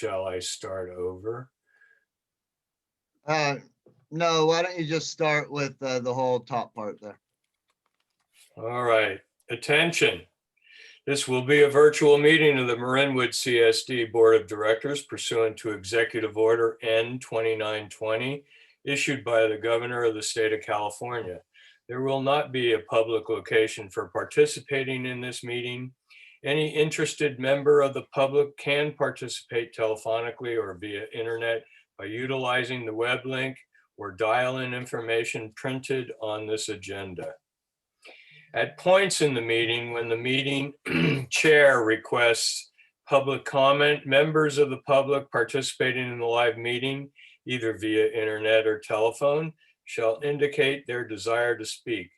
shall I start over? No, why don't you just start with the whole top part there? All right, attention. This will be a virtual meeting of the Marinwood CSD Board of Directors pursuant to Executive Order N-2920 issued by the Governor of the State of California. There will not be a public location for participating in this meeting. Any interested member of the public can participate telephonically or via internet by utilizing the web link or dial-in information printed on this agenda. At points in the meeting, when the meeting chair requests public comment, members of the public participating in the live meeting, either via internet or telephone, shall indicate their desire to speak.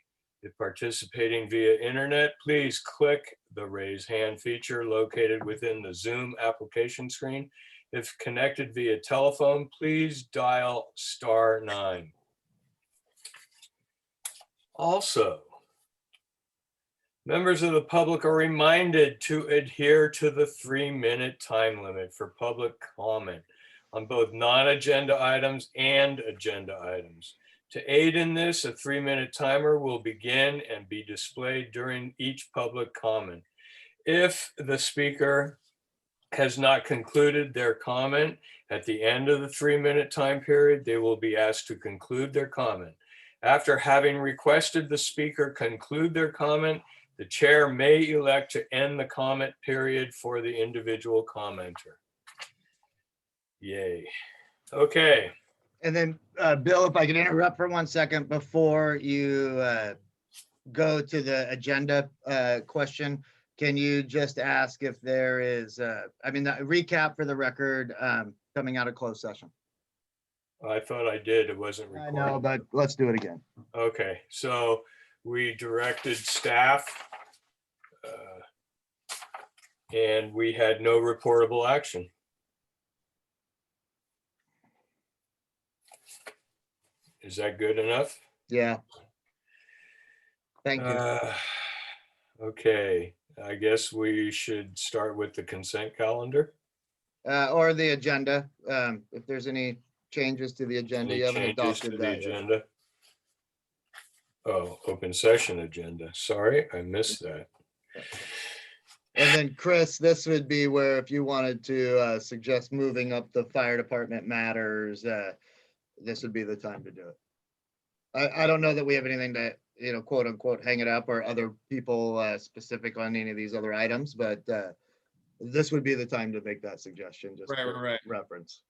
If participating via internet, please click the raise hand feature located within the Zoom application screen. If connected via telephone, please dial *9. Also, members of the public are reminded to adhere to the 3-minute time limit for public comment on both non-agenda items and agenda items. To aid in this, a 3-minute timer will begin and be displayed during each public comment. If the speaker has not concluded their comment at the end of the 3-minute time period, they will be asked to conclude their comment. After having requested the speaker conclude their comment, the chair may elect to end the comment period for the individual commenter. Yay. Okay. And then, Bill, if I can interrupt for 1 second before you go to the agenda question, can you just ask if there is, the recap for the record coming out of closed session? I thought I did. It wasn't recorded. I know, but let's do it again. Okay, so we directed staff and we had no reportable action. Is that good enough? Yeah. Thank you. Okay, I guess we should start with the consent calendar. Or the agenda, if there's any changes to the agenda, Any you haven't changes to adopted the that yet. agenda? Oh, open session agenda. Sorry, I missed that. And then Chris, this would be where if you wanted to suggest moving up the fire department matters, this would be the time to do it. I don't know that we have anything to, quote unquote, hang it up or other people specific on any of these other items, but this would be the time to make that suggestion, just Right. reference.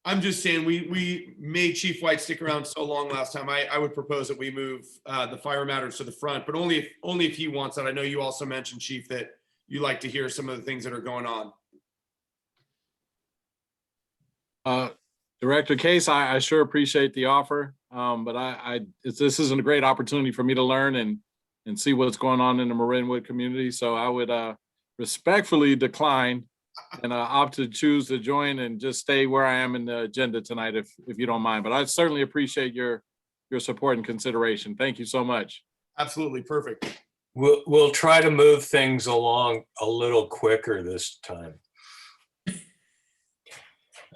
I'm just saying we made Chief White stick around so long last time. I would propose that we move the fire matters to the front, but only if he wants that. I know you also mentioned, Chief, that you like to hear some of the things that are going on. Director Case, I sure appreciate the offer, but this isn't a great opportunity for me to learn and see what's going on in the Marinwood community. So I would respectfully decline and opt to choose to join and just stay where I am in the agenda tonight, if you don't mind. But I certainly appreciate your support and consideration. Thank you so much. Absolutely, perfect. We'll try to move things along a little quicker this time.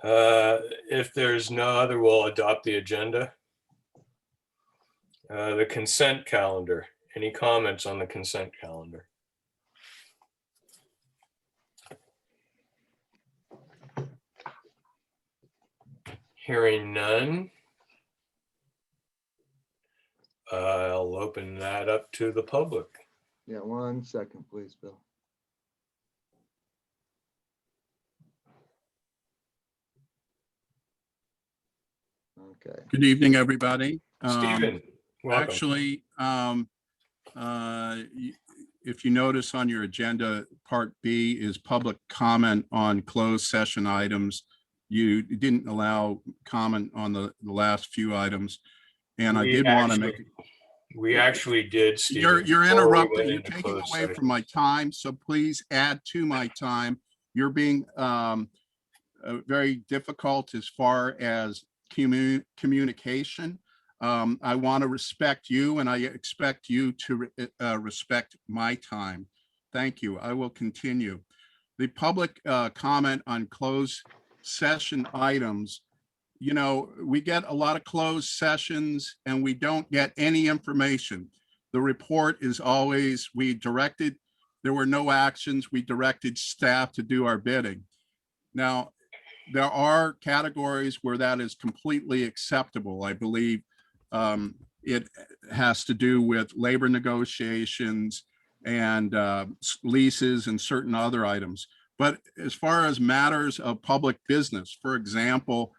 If there's no other, we'll adopt the agenda. The consent calendar. Any comments on the consent calendar? Hearing none. I'll open that up to the public. Yeah, 1 second, please, Bill. Okay. Good evening, everybody. Stephen, welcome. Actually, if you notice on your agenda, Part B is public comment on closed session items. You didn't allow comment on the last few items, and I did want to make. We actually did, Stephen. You're interrupting. You're taking away from my time, so please add to my time. You're being very difficult as far as communication. I want to respect you, and I expect you to respect my time. Thank you. I will continue. the public comment on closed session items, you know, we get a lot of closed sessions and we don't get any information. The report is always, there were no actions, we directed staff to do our bidding. Now, there are categories where that is completely acceptable. I believe it has to do with labor negotiations and leases and certain other items. But as far as matters of public business, for example,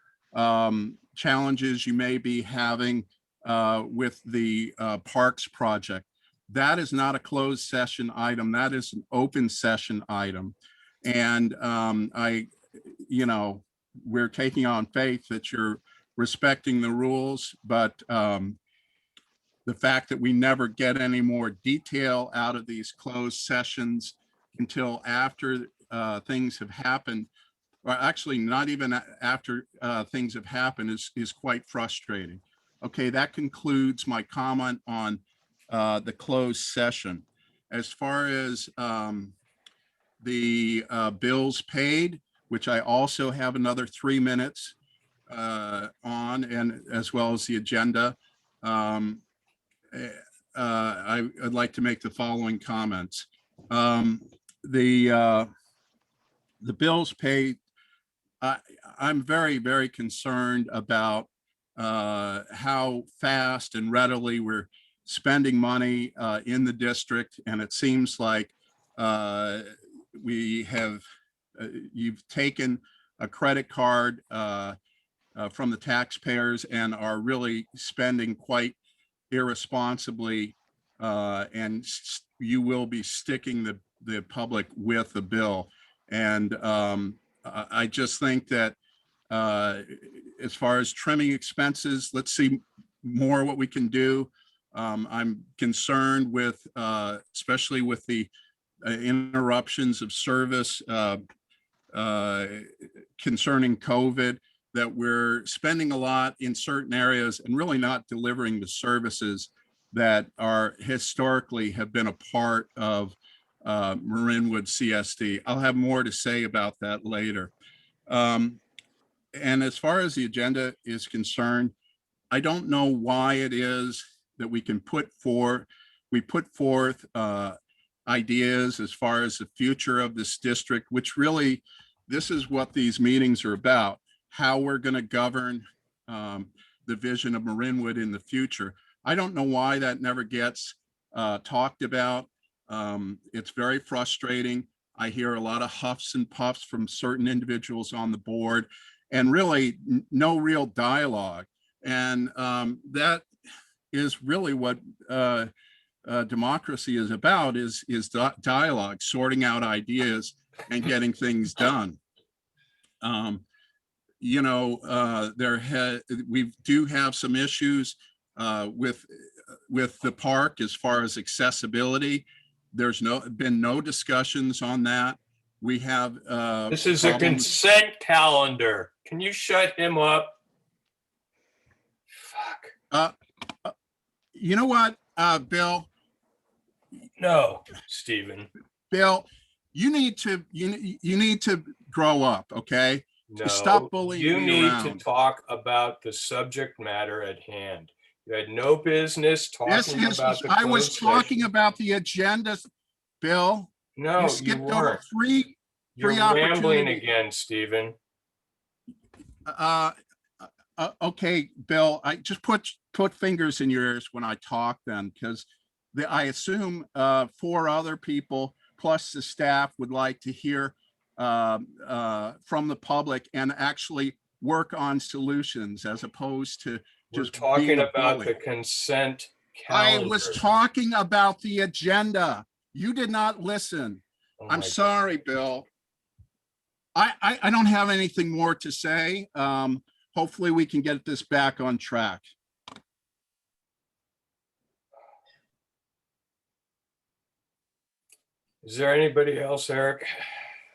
challenges you may be having with the parks project, that is not a closed session item. That is an open session item. And you know, we're taking on faith that you're respecting the rules, but the fact that we never get any more detail out of these closed sessions until after things have happened, or actually not even after things have happened, is quite frustrating. Okay, that concludes my comment on the closed session. As far as the bills paid, which I also have another 3 minutes on, and as well as the agenda, I'd like to make the following comments. The bills paid, I'm very, very concerned about how fast and readily we're spending money in the district, and it seems like we have you've taken a credit card from the taxpayers and are really spending quite irresponsibly, and you will be sticking the public with the bill. And I just think that as far as trimming expenses, let's see more what we can do. I'm concerned with, especially with the interruptions of service concerning COVID, that we're spending a lot in certain areas and really not delivering the services that are historically have been a part of Marinwood CSD. I'll have more to say about that later. And as far as the agenda is concerned, I don't know why it is that we put forth ideas as far as the future of this district, which really, this is what these meetings are about, how we're going to govern the vision of Marinwood in the future. I don't know why that never gets talked about. It's very frustrating. I hear a lot of huffs and puffs from certain individuals on the board, and really no real dialogue. And that is really what democracy is about, is dialogue, sorting out ideas and getting things done. You know, we do have some issues with the park as far as accessibility. There's been no discussions on that. We have this is a consent calendar. Can you shut him up? Fuck. You know what, Bill? No, Stephen. Bill, you need to grow up, okay? No, stop bullying you me need around. to talk about the subject matter at hand. You had no business talking about the I was closed talking session. about the agenda, Bill. No, You you skipped over weren't. three You're rambling opportunities. again, Stephen. Okay, Bill, I just put fingers in your ears when I talk then, because I assume 4 other people plus the staff would like to hear from the public and actually work on solutions, as opposed to We're just talking being a about bully. the consent calendar. I was talking about the agenda. You did not listen. Oh I'm my sorry, Bill. I don't have anything more to say. Hopefully we can get this back on track. Is there anybody else, Eric?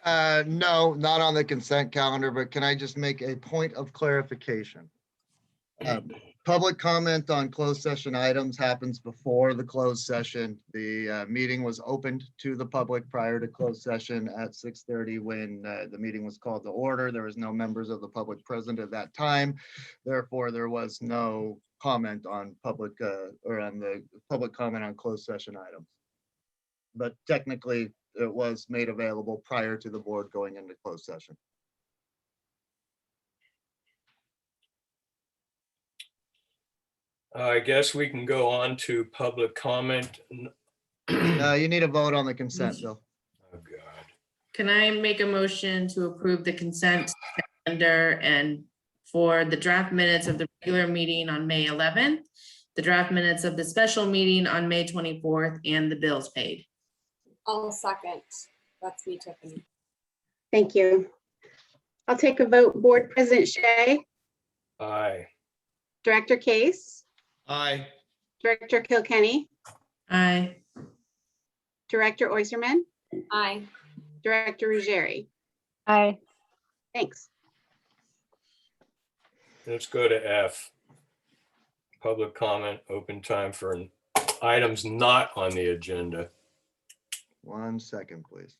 No, not on the consent calendar, but can I just make a point of clarification? Public comment on closed session items happens before the closed session. The meeting was opened to the public prior to closed session at 6:30 when the meeting was called to order. There was no members of the public present at that time. Therefore, there was no comment on public or on the public comment on closed session items. But technically, it was made available prior to the board going into closed session. I guess we can go on to public comment. You need a vote on the consent, Bill. Oh, God. Can I make a motion to approve the consent calendar and for the draft minutes of the regular meeting on May 11th, the draft minutes of the special meeting on May 24th, and the bills paid? I'll second. That's me, Tiffany. Thank you. I'll take a vote. Board President Shea, Aye. Director Case, Aye. Director Kilkenny, Aye. Director Oyserman, Aye. Director Ruggieri. Aye. Thanks. Let's go to F. Public comment, open time for items not on the agenda. 1 second, please.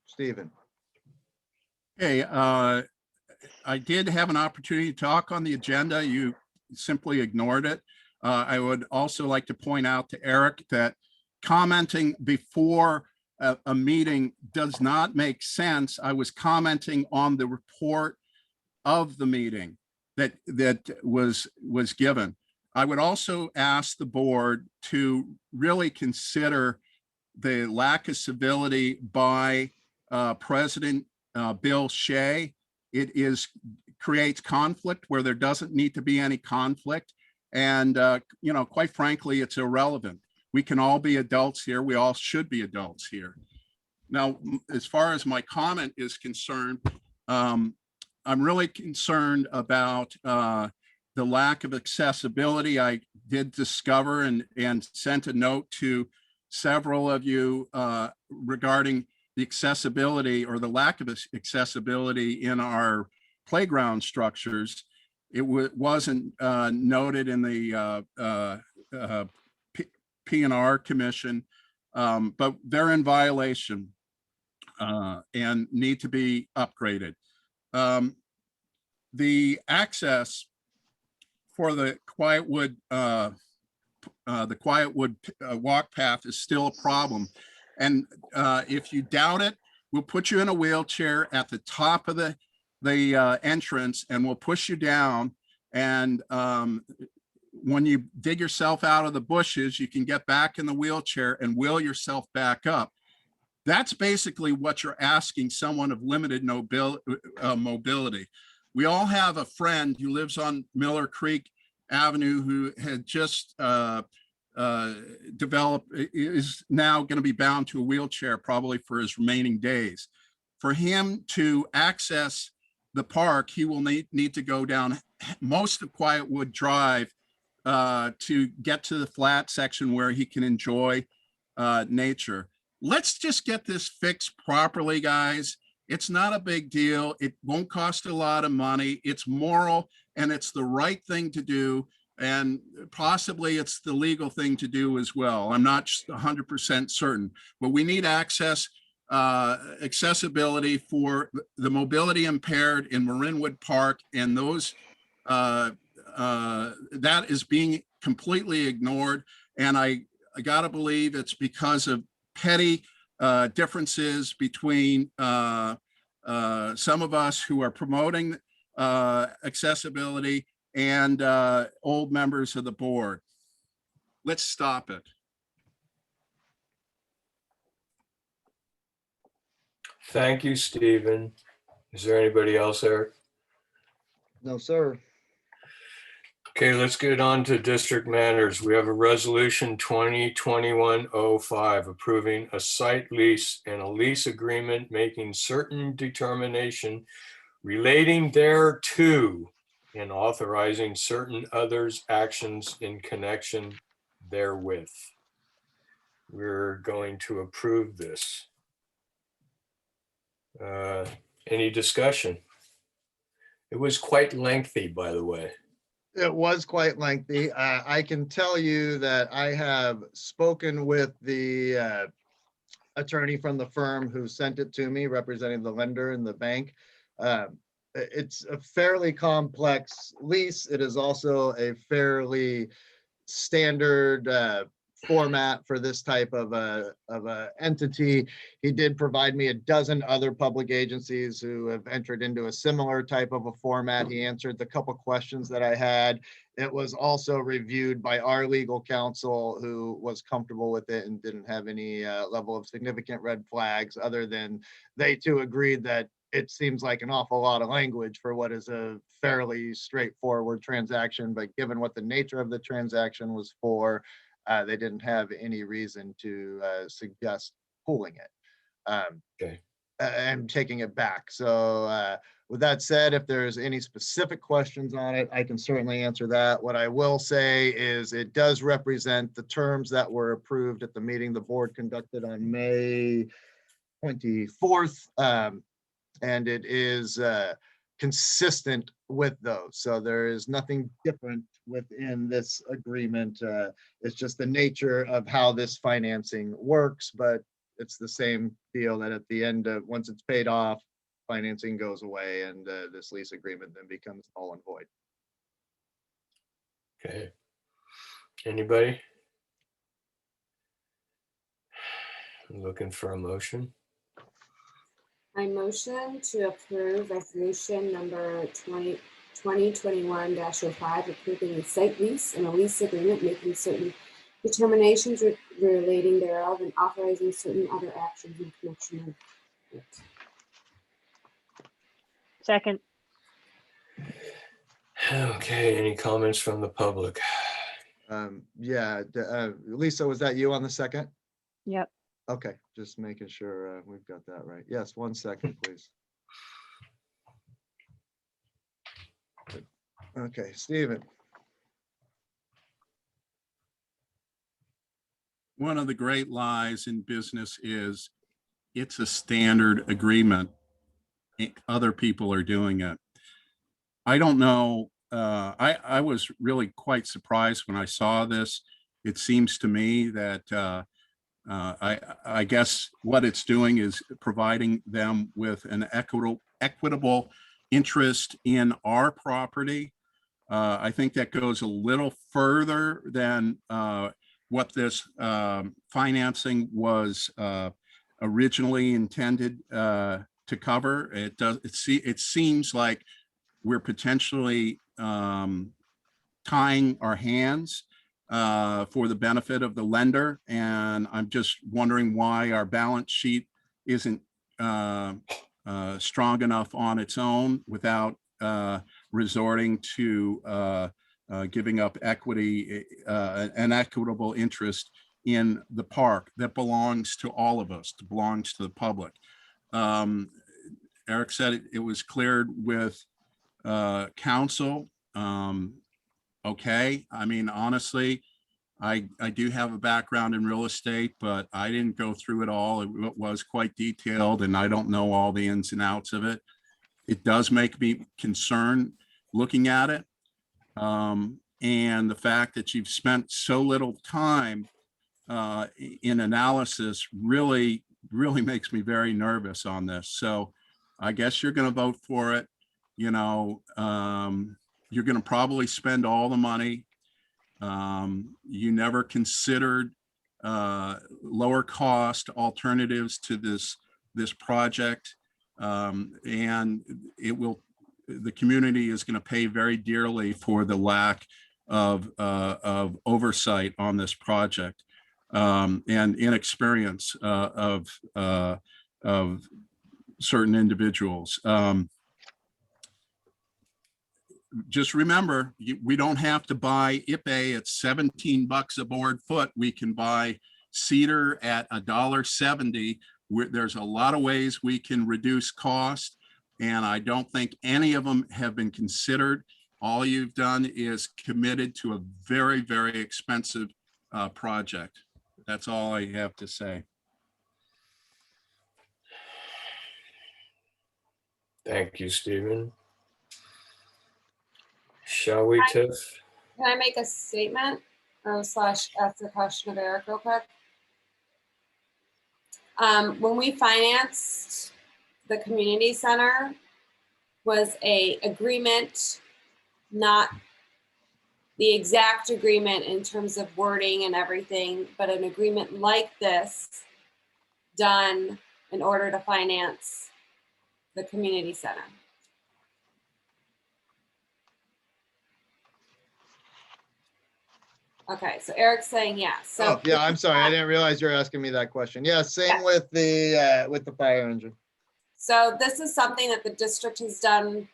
Stephen. Hey, I did have an opportunity to talk on the agenda. You simply ignored it. I would also like to point out to Eric that commenting before a meeting does not make sense. I was commenting on the report of the meeting that was given. I would also ask the board to really consider the lack of civility by President Bill Shea. It creates conflict where there doesn't need to be any conflict. And, quite frankly, it's irrelevant. We can all be adults here. We all should be adults here. Now, as far as my comment is concerned, I'm really concerned about the lack of accessibility. I did discover and sent a note to several of you regarding the accessibility or the lack of accessibility in our playground structures. It wasn't noted in the P&R Commission, but they're in violation and need to be upgraded. The access for the Quietwood walk path is still a problem. And if you doubt it, we'll put you in a wheelchair at the top of the entrance and we'll push you down. And when you dig yourself out of the bushes, you can get back in the wheelchair and wheel yourself back up. That's basically what you're asking someone of limited mobility. We all have a friend who lives on Miller Creek Avenue who had just is now going to be bound to a wheelchair probably for his remaining days. For him to access the park, he will need to go down most of Quietwood Drive to get to the flat section where he can enjoy nature. Let's just get this fixed properly, guys. It's not a big deal. It won't cost a lot of money. It's moral and it's the right thing to do. And possibly it's the legal thing to do as well. I'm not 100% certain, but we need accessibility for the mobility impaired in Marinwood Park, and those that is being completely ignored. And I gotta believe it's because of petty differences between some of us who are promoting accessibility and old members of the board. Let's stop it. Thank you, Stephen. Is there anybody else, Eric? No, sir. Okay, let's get on to district matters. We have a resolution 2021-05 approving a site lease and a lease agreement making certain determination relating thereto and authorizing certain others' actions in connection therewith. We're going to approve this. Any discussion? It was quite lengthy, by the way. It was quite lengthy. I can tell you that I have spoken with the attorney from the firm who sent it to me, representing the lender and the bank. It's a fairly complex lease. It is also a fairly standard format for this type of a entity. He did provide me a dozen other public agencies who have entered into a similar type of a format. He answered the couple questions that I had. It was also reviewed by our legal counsel, who was comfortable with it and didn't have any level of significant red flags, other than they too agreed that it seems like an awful lot of language for what is a fairly straightforward transaction, but given what the nature of the transaction was for, they didn't have any reason to suggest pulling it. Okay. And taking it back. So with that said, if there's any specific questions on it, I can certainly answer that. What I will say is it does represent the terms that were approved at the meeting the board conducted on May 24th. And it is consistent with those. So there is nothing different within this agreement. It's just the nature of how this financing works, but it's the same deal that at the end of, once it's paid off, financing goes away and this lease agreement then becomes null and void. Okay. Anybody? I'm looking for a motion. I motion to approve resolution number 2021-05, approving a site lease and a lease agreement, making certain determinations relating thereof, and authorizing certain other actions in connection with it. Second. Okay, any comments from the public? Yeah, Lisa, was that you on the second? Yep. Okay, just making sure we've got that right. Yes, 1 second, please. Okay, Stephen. One of the great lies in business is it's a standard agreement. Other people are doing it. I don't know. I was really quite surprised when I saw this. It seems to me that I guess what it's doing is providing them with an equitable interest in our property. I think that goes a little further than what this financing was originally intended to cover. It seems like we're potentially tying our hands for the benefit of the lender. And I'm just wondering why our balance sheet isn't strong enough on its own without resorting to giving up equity, an equitable interest in the park that belongs to all of us, belongs to the public. Eric said it was cleared with council. Okay, I mean, honestly, I do have a background in real estate, but I didn't go through it all. It was quite detailed and I don't know all the ins and outs of it. It does make me concerned looking at it. And the fact that you've spent so little time in analysis really makes me very nervous on this. So I guess you're going to vote for it. You know, you're going to probably spend all the money. You never considered lower cost alternatives to this project. And the community is going to pay very dearly for the lack of oversight on this project and inexperience of certain individuals. Just remember, we don't have to buy Ipe at $17 a board foot. We can buy cedar at $1.70. There's a lot of ways we can reduce cost, and I don't think any of them have been considered. All you've done is committed to a very, very expensive project. That's all I have to say. Thank you, Stephen. Shall we, Tiff? Can I make a statement or slash ask a question of Eric real quick? When we financed the community center, was a agreement, not the exact agreement in terms of wording and everything, but an agreement like this done in order to finance the community center. Okay, so Eric's saying yes. So Oh, yeah, I'm sorry. I didn't realize you're asking me that question. Yeah, same with the fire engine. So this is something that the district has done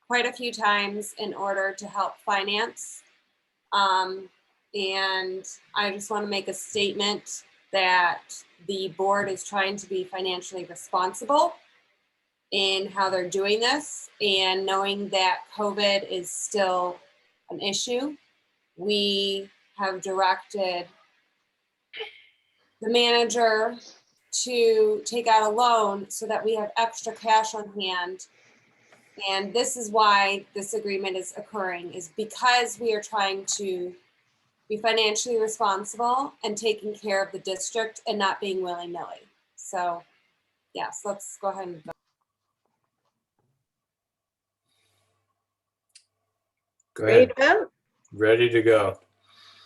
quite a few times in order to help finance. And I just want to make a statement that the board is trying to be financially responsible in how they're doing this, and knowing that COVID is still an issue, we have directed the manager to take out a loan so that we have extra cash on hand. And this is why this agreement is occurring, is because we are trying to be financially responsible and taking care of the district and not being willy-nilly. So yes, let's go ahead and vote. Go Ready ahead. to vote? Ready to go.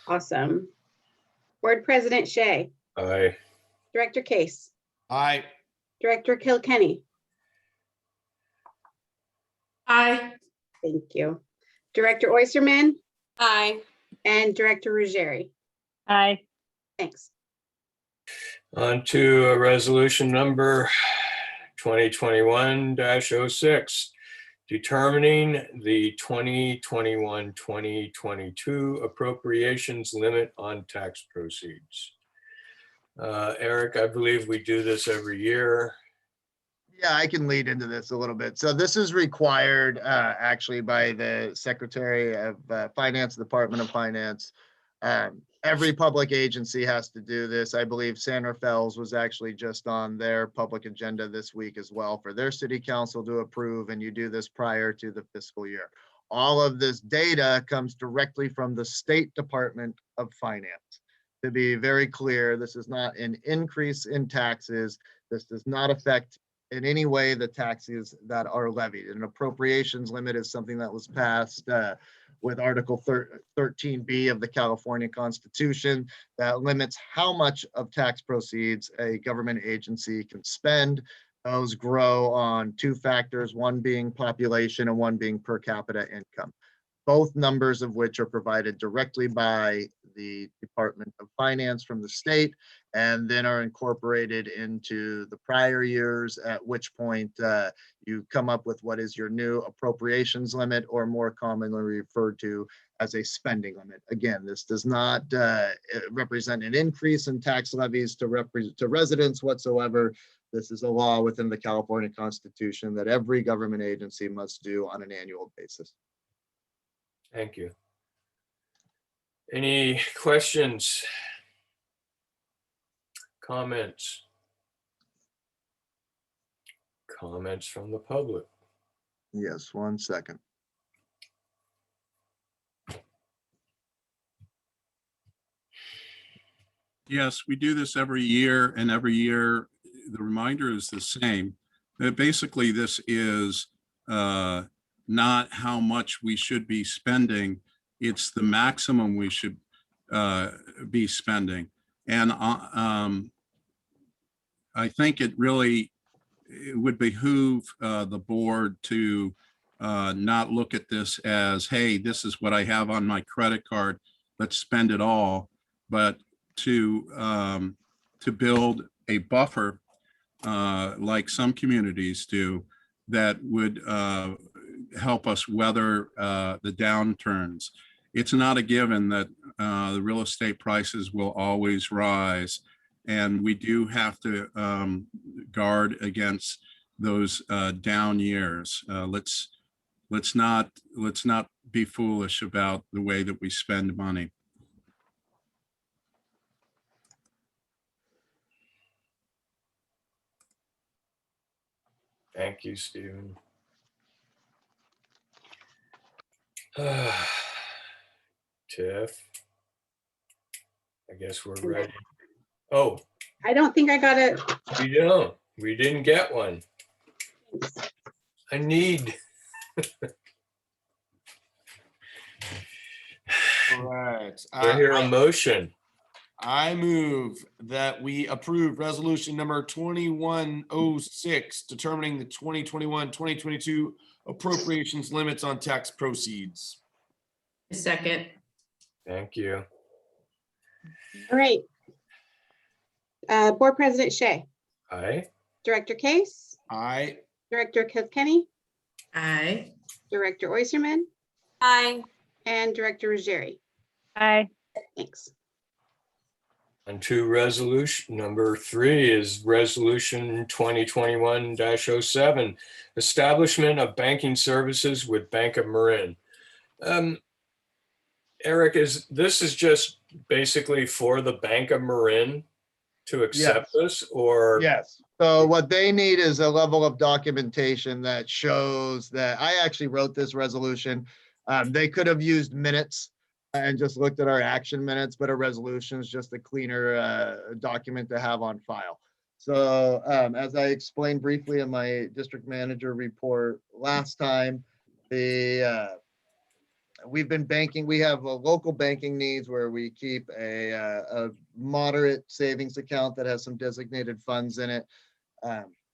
Awesome. Board President Shea, Aye. Director Case, Aye. Director Kilkenny. Aye. Thank you. Director Oysterman Aye. and Director Ruggieri. Aye. Thanks. On to resolution number 2021-06, determining the 2021-2022 appropriations limit on tax proceeds. Eric, I believe we do this every year. Yeah, I can lead into this a little bit. So this is required actually by the Secretary of Finance, Department of Finance. Every public agency has to do this. I believe Sandra Fells was actually just on their public agenda this week as well for their city council to approve, and you do this prior to the fiscal year. All of this data comes directly from the State Department of Finance. To be very clear, this is not an increase in taxes. This does not affect in any way the taxes that are levied. An appropriations limit is something that was passed with Article 13B of the California Constitution that limits how much of tax proceeds a government agency can spend. Those grow on two factors, one being population and one being per capita income, both numbers of which are provided directly by the Department of Finance from the state, and then are incorporated into the prior years, at which point you come up with what is your new appropriations limit, or more commonly referred to as a spending limit. Again, this does not represent an increase in tax levies to residents whatsoever. This is a law within the California Constitution that every government agency must do on an annual basis. Thank you. Any questions? Comments? Comments from the public? Yes, 1 second. Yes, we do this every year, and every year the reminder is the same. Basically, this is not how much we should be spending. It's the maximum we should be spending. And I think it would behoove the board to not look at this as, hey, this is what I have on my credit card, let's spend it all, but to build a buffer like some communities do that would help us weather the downturns. It's not a given that the real estate prices will always rise, and we do have to guard against those down years. Let's not be foolish about the way that we spend money. Thank you, Stephen. Tiff. I guess we're ready. Oh, I don't think I got it. we didn't get one. I need. All right. Do I hear a motion? I move that we approve resolution number 2106, determining the 2021-2022 appropriations limits on tax proceeds. Second. Thank you. All right. Board President Shea, Aye. Director Case, Aye. Director Kilkenny, Aye. Director Oyserman, Aye. and Director Ruggieri. Aye. Thanks. On to resolution number 3 is resolution 2021-07, establishment of banking services with Bank of Marin. Eric, this is just basically for the Bank of Marin to accept this, or? Yes. So what they need is a level of documentation that shows that I actually wrote this resolution. They could have used minutes and just looked at our action minutes, but a resolution is just a cleaner document to have on file. So as I explained briefly in my district manager report last time, we've been banking, we have local banking needs where we keep a moderate savings account that has some designated funds in it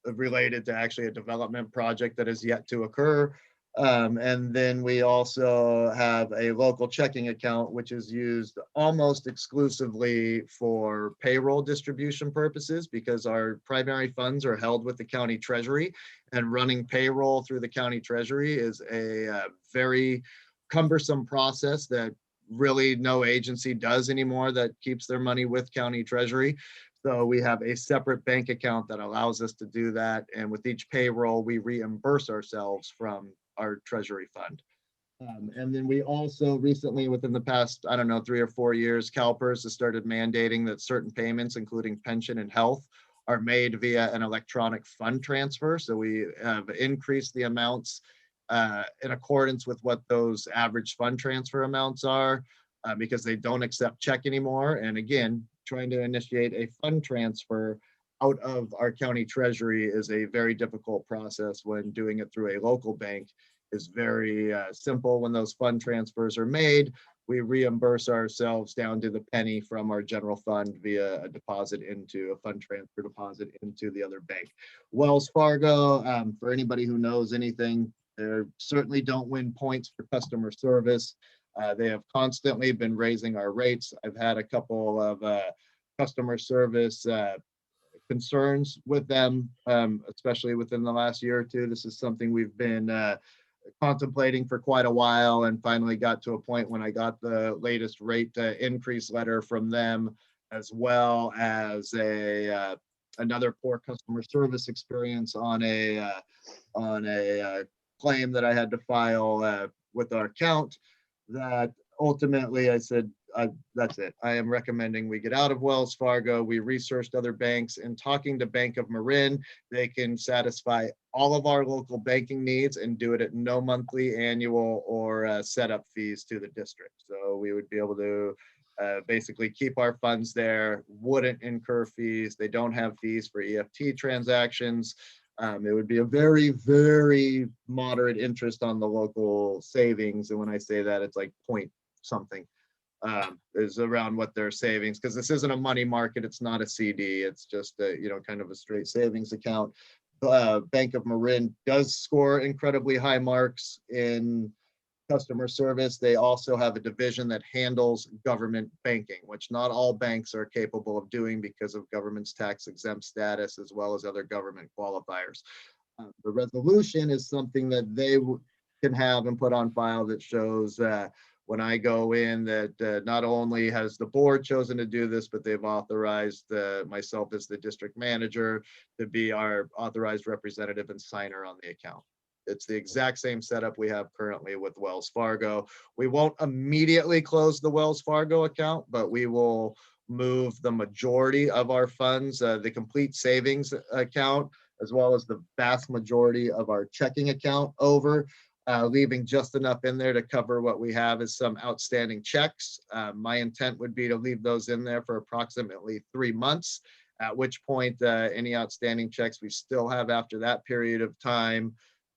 related to actually a development project that is yet to occur. And then we also have a local checking account, which is used almost exclusively for payroll distribution purposes because our primary funds are held with the county treasury, and running payroll through the county treasury is a very cumbersome process that really no agency does anymore that keeps their money with county treasury. So we have a separate bank account that allows us to do that. And with each payroll, we reimburse ourselves from our treasury fund. And then we also recently, within the past, I don't know, 3 or 4 years, CalPERS has started mandating that certain payments, including pension and health, are made via an electronic fund transfer. So we have increased the amounts in accordance with what those average fund transfer amounts are because they don't accept check anymore. And again, trying to initiate a fund transfer out of our county treasury is a very difficult process when doing it through a local bank is very simple. When those fund transfers are made, we reimburse ourselves down to the penny from our general fund via a deposit into a fund transfer deposit into the other bank. Wells Fargo, for anybody who knows anything, they certainly don't win points for customer service. They have constantly been raising our rates. I've had a couple of customer service concerns with them, especially within the last year or two. This is something we've been contemplating for quite a while, and finally got to a point when I got the latest rate increase letter from them, as well as another poor customer service experience on a claim that I had to file with our account. That ultimately I said, that's it. I am recommending we get out of Wells Fargo. We researched other banks, and talking to Bank of Marin, they can satisfy all of our local banking needs and do it at no monthly, annual, or setup fees to the district. So we would be able to basically keep our funds there, wouldn't incur fees. They don't have fees for EFT transactions. It would be a very, very moderate interest on the local savings. And when I say that, it's like point something is around what their savings, because this isn't a money market. It's not a CD. It's just a, kind of a straight savings account. Bank of Marin does score incredibly high marks in customer service. They also have a division that handles government banking, which not all banks are capable of doing because of government's tax exempt status, as well as other government qualifiers. The resolution is something that they can have and put on file that shows when I go in that not only has the board chosen to do this, but they've authorized myself as the district manager to be our authorized representative and signer on the account. It's the exact same setup we have currently with Wells Fargo. We won't immediately close the Wells Fargo account, but we will move the majority of our funds, the complete savings account, as well as the vast majority of our checking account over. leaving just enough in there to cover what we have as some outstanding checks. My intent would be to leave those in there for approximately 3 months, at which point any outstanding checks we still have after that period of time.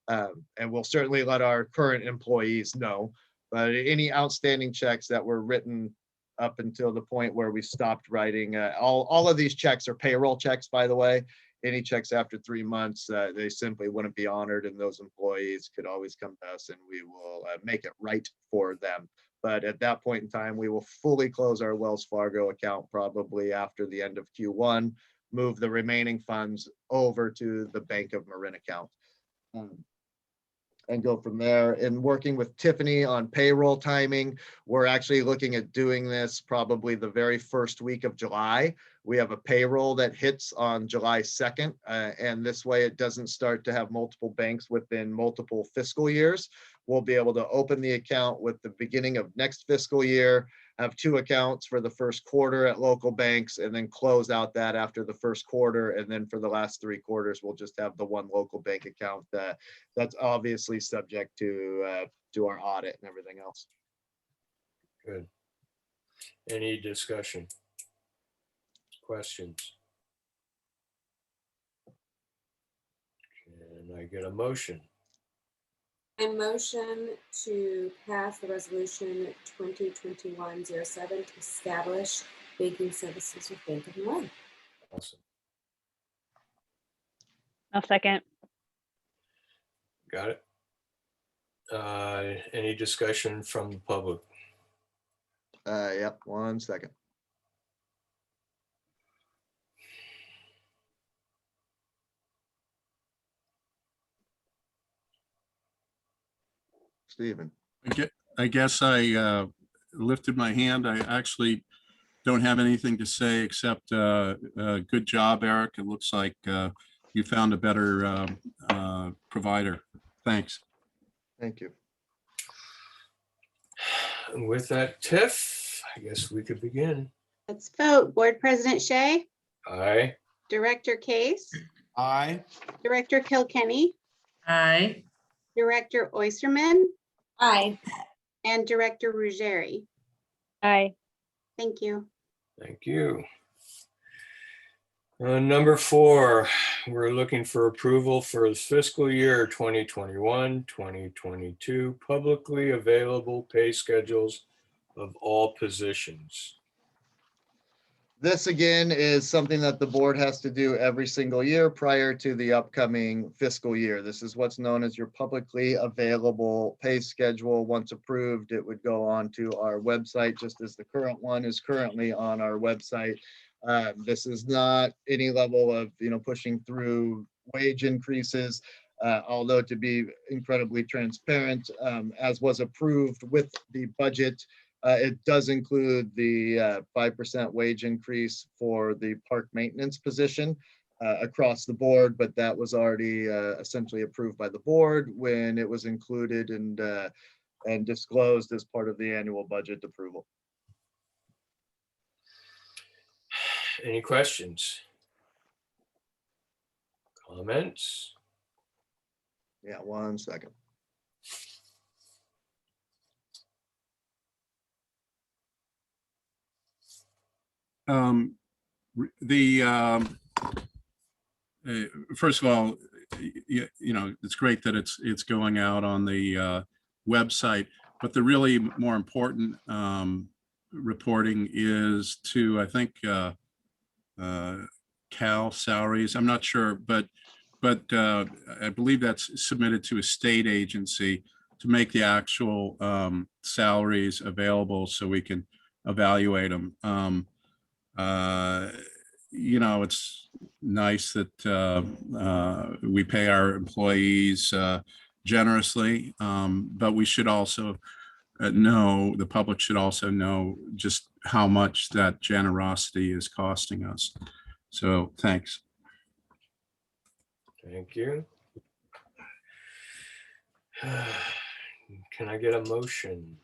And we'll certainly let our current employees know, but any outstanding checks that were written up until the point where we stopped writing, all of these checks are payroll checks, by the way. Any checks after 3 months, they simply wouldn't be honored, and those employees could always come to us and we will make it right for them. But at that point in time, we will fully close our Wells Fargo account probably after the end of Q1, move the remaining funds over to the Bank of Marin account. And go from there. And working with Tiffany on payroll timing, we're actually looking at doing this probably the very first week of July. We have a payroll that hits on July 2nd, and this way it doesn't start to have multiple banks within multiple fiscal years. We'll be able to open the account with the beginning of next fiscal year, have 2 accounts for the first quarter at local banks, and then close out that after the first quarter. And then for the last 3 quarters, we'll just have the 1 local bank account that's obviously subject to our audit and everything else. Good. Any discussion? Questions? Can I get a motion? I motion to pass the resolution 2021-07 to establish banking services with Bank of Marin. Awesome. I'll second. Got it. Any discussion from the public? Yep, 1 second. Stephen. I guess I lifted my hand. I actually don't have anything to say except good job, Eric. It looks like you found a better provider. Thanks. Thank you. And with that, Tiff, I guess we could begin. Let's vote. Board President Shea, Aye. Director Case, Aye. Director Kilkenny, Aye. Director Oysterman, Aye. and Director Ruggieri. Aye. Thank you. Thank you. Number 4, we're looking for approval for the fiscal year 2021-2022 publicly available pay schedules of all positions. This again is something that the board has to do every single year prior to the upcoming fiscal year. This is what's known as your publicly available pay schedule. Once approved, it would go on to our website, just as the current one is currently on our website. This is not any level of, pushing through wage increases, although to be incredibly transparent, as was approved with the budget, it does include the 5% wage increase for the park maintenance position across the board, but that was already essentially approved by the board when it was included and disclosed as part of the annual budget approval. Any questions? Comments? Yeah, 1 second. First of all, it's great that it's going out on the website, but the really more important reporting is to, I think, Cal salaries. I'm not sure, but I believe that's submitted to a state agency to make the actual salaries available so we can evaluate them. It's nice that we pay our employees generously, but we should also know, the public should also know just how much that generosity is costing us. So thanks. Thank you. Can I get a motion?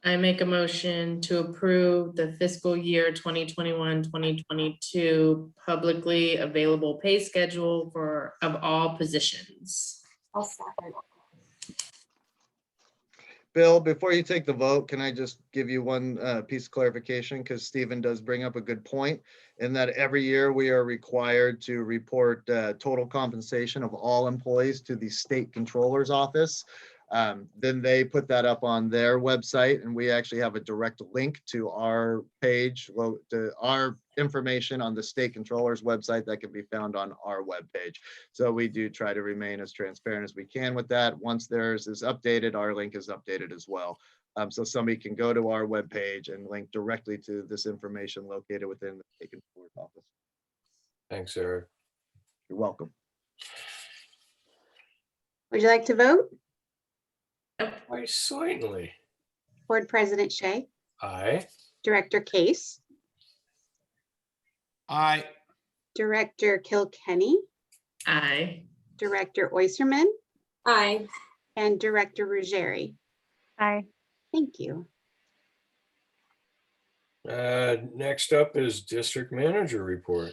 I make a motion to approve the fiscal year 2021-2022 publicly available pay schedule of all positions. I'll second. Bill, before you take the vote, can I just give you one piece of clarification? Because Stephen does bring up a good point in that every year we are required to report total compensation of all employees to the state controller's office. Then they put that up on their website, and we actually have a direct link to our page, well, to our information on the state controller's website that can be found on our webpage. So we do try to remain as transparent as we can with that. Once theirs is updated, our link is updated as well. So somebody can go to our webpage and link directly to this information located within the state controller's office. Thanks, Eric. You're welcome. Would you like to vote? Why, certainly. Board President Shea, Aye. Director Case, Aye. Director Kilkenny, Aye. Director Oyserman, Aye. and Director Ruggieri. Aye. Thank you. Next up is district manager report.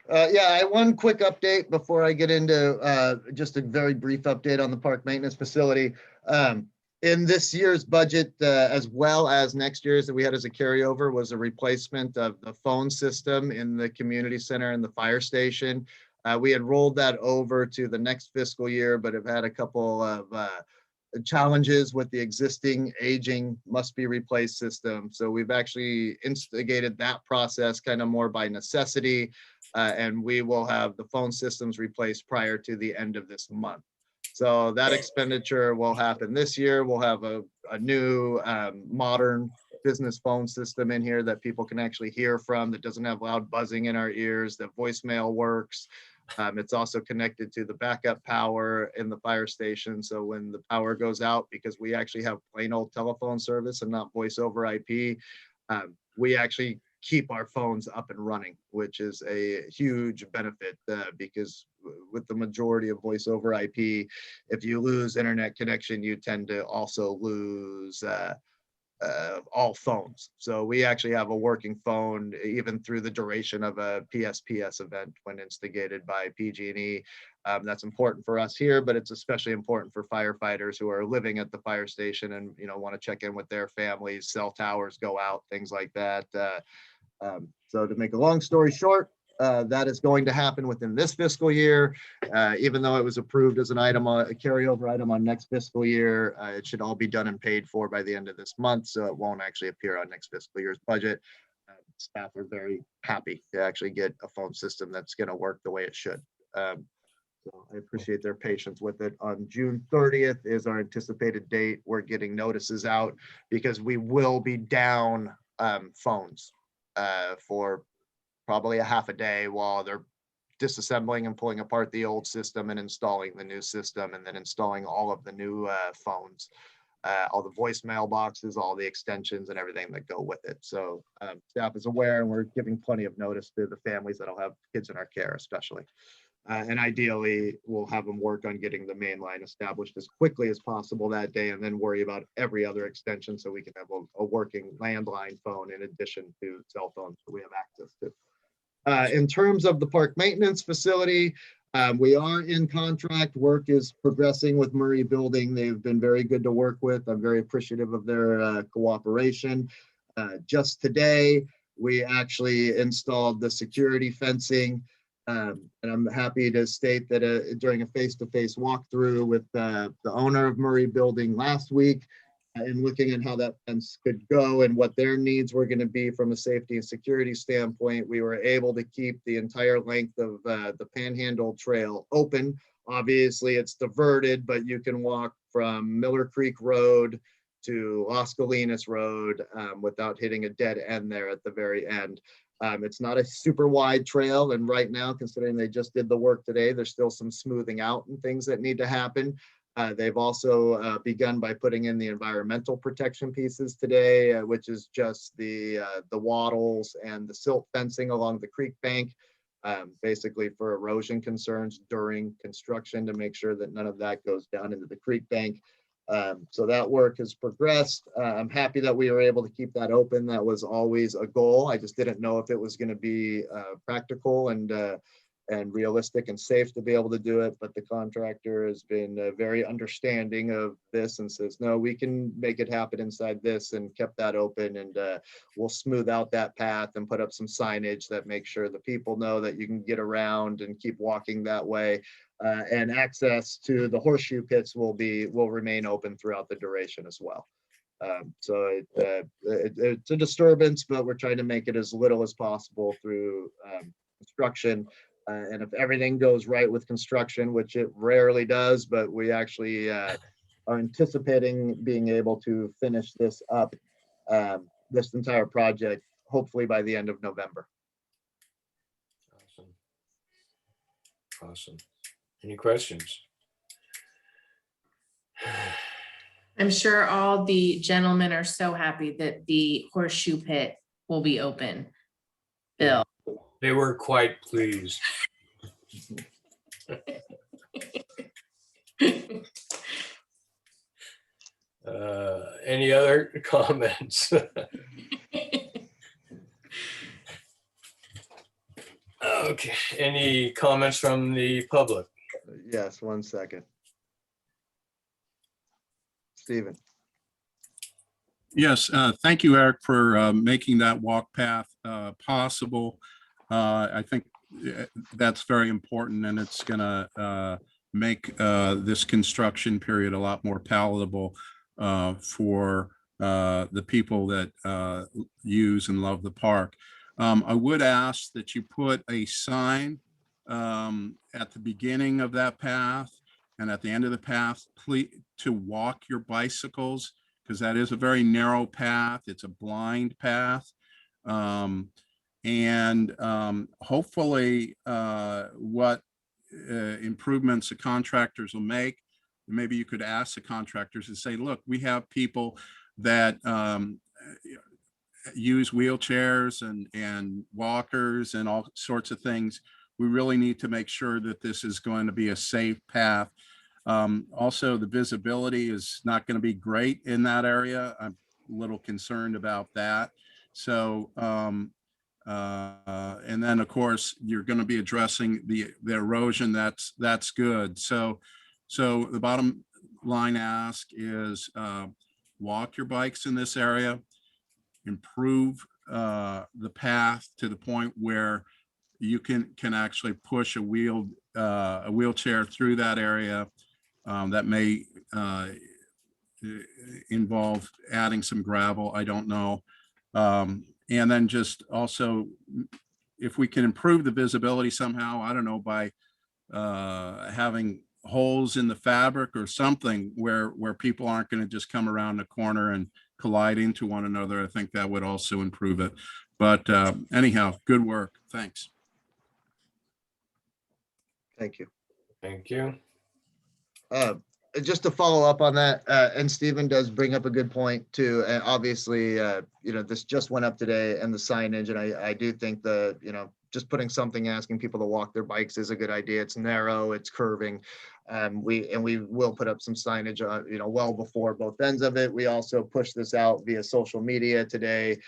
Yeah, one quick update before I get into just a very brief update on the park maintenance facility. In this year's budget, as well as next year's that we had as a carryover, was a replacement of the phone system in the community center and the fire station. We had rolled that over to the next fiscal year, but have had a couple of challenges with the existing aging must be replaced system. So we've actually instigated that process kind of more by necessity. And we will have the phone systems replaced prior to the end of this month. So that expenditure will happen this year. We'll have a new modern business phone system in here that people can actually hear from, that doesn't have loud buzzing in our ears, that voicemail works. It's also connected to the backup power in the fire station. So when the power goes out, because we actually have plain old telephone service and not voice over IP, we actually keep our phones up and running, which is a huge benefit because with the majority of voice over IP, if you lose internet connection, you tend to also lose all phones. So we actually have a working phone even through the duration of a PSPS event when instigated by PG&E. That's important for us here, but it's especially important for firefighters who are living at the fire station and want to check in with their families. Cell towers go out, things like that. So to make a long story short, that is going to happen within this fiscal year. Even though it was approved as an item, a carryover item on next fiscal year, it should all be done and paid for by the end of this month. So it won't actually appear on next fiscal year's budget. Staff are very happy to actually get a phone system that's going to work the way it should. So I appreciate their patience with it. On June 30th is our anticipated date. We're getting notices out because we will be down phones for probably a half a day while they're disassembling and pulling apart the old system and installing the new system, and then installing all of the new phones, all the voicemail boxes, all the extensions and everything that go with it. So staff is aware, and we're giving plenty of notice to the families that'll have kids in our care especially. And ideally, we'll have them work on getting the main line established as quickly as possible that day, and then worry about every other extension so we can have a working landline phone in addition to cell phones that we have access to. In terms of the park maintenance facility, we are in contract. Work is progressing with Murray Building. They've been very good to work with. I'm very appreciative of their cooperation. Just today, we actually installed the security fencing. And I'm happy to state that during a face-to-face walkthrough with the owner of Murray Building last week, and looking at how that fence could go and what their needs were going to be from a safety and security standpoint, we were able to keep the entire length of the Panhandle Trail open. Obviously, it's diverted, but you can walk from Miller Creek Road to Las Colinas Road without hitting a dead end there at the very end. It's not a super wide trail, and right now, considering they just did the work today, there's still some smoothing out and things that need to happen. They've also begun by putting in the environmental protection pieces today, which is just the wattles and the silt fencing along the creek bank, basically for erosion concerns during construction to make sure that none of that goes down into the creek bank. So that work has progressed. I'm happy that we were able to keep that open. That was always a goal. I just didn't know if it was going to be practical and and realistic and safe to be able to do it. But the contractor has been very understanding of this and says, no, we can make it happen inside this, and kept that open. And we'll smooth out that path and put up some signage that makes sure the people know that you can get around and keep walking that way. And access to the horseshoe pits will remain open throughout the duration as well. So it's a disturbance, but we're trying to make it as little as possible through construction. And if everything goes right with construction, which it rarely does, but we actually are anticipating being able to finish this up, this entire project, hopefully by the end of November. Awesome. Awesome. Any questions? I'm sure all the gentlemen are so happy that the horseshoe pit will be open. Bill. They were quite pleased. Any other comments? Okay, any comments from the public? Yes, 1 second. Stephen. Yes, thank you, Eric, for making that walk path possible. I think that's very important, and it's going to make this construction period a lot more palatable for the people that use and love the park. I would ask that you put a sign at the beginning of that path and at the end of the path, please, to walk your bicycles, because that is a very narrow path. It's a blind path. Hopefully what improvements the contractors will make, maybe you could ask the contractors and say, look, we have people that use wheelchairs and walkers and all sorts of things. We really need to make sure that this is going to be a safe path. Also, the visibility is not going to be great in that area. I'm a little concerned about that. So, and then of course, you're going to be addressing the erosion. That's good. So the bottom line ask is walk your bikes in this area, improve the path to the point where you can actually push a wheelchair through that area. That may involve adding some gravel. I don't know. And then just also, if we can improve the visibility somehow, I don't know, by having holes in the fabric or something where people aren't going to just come around the corner and collide into one another, I think that would also improve it. But anyhow, good work. Thanks. Thank you. Thank you. Just to follow up on that, and Stephen does bring up a good point too. And obviously, this just went up today, and the signage, and I do think just putting something asking people to walk their bikes is a good idea. It's narrow, it's curving. We will put up some signage, well before both ends of it. We also push this out via social media today,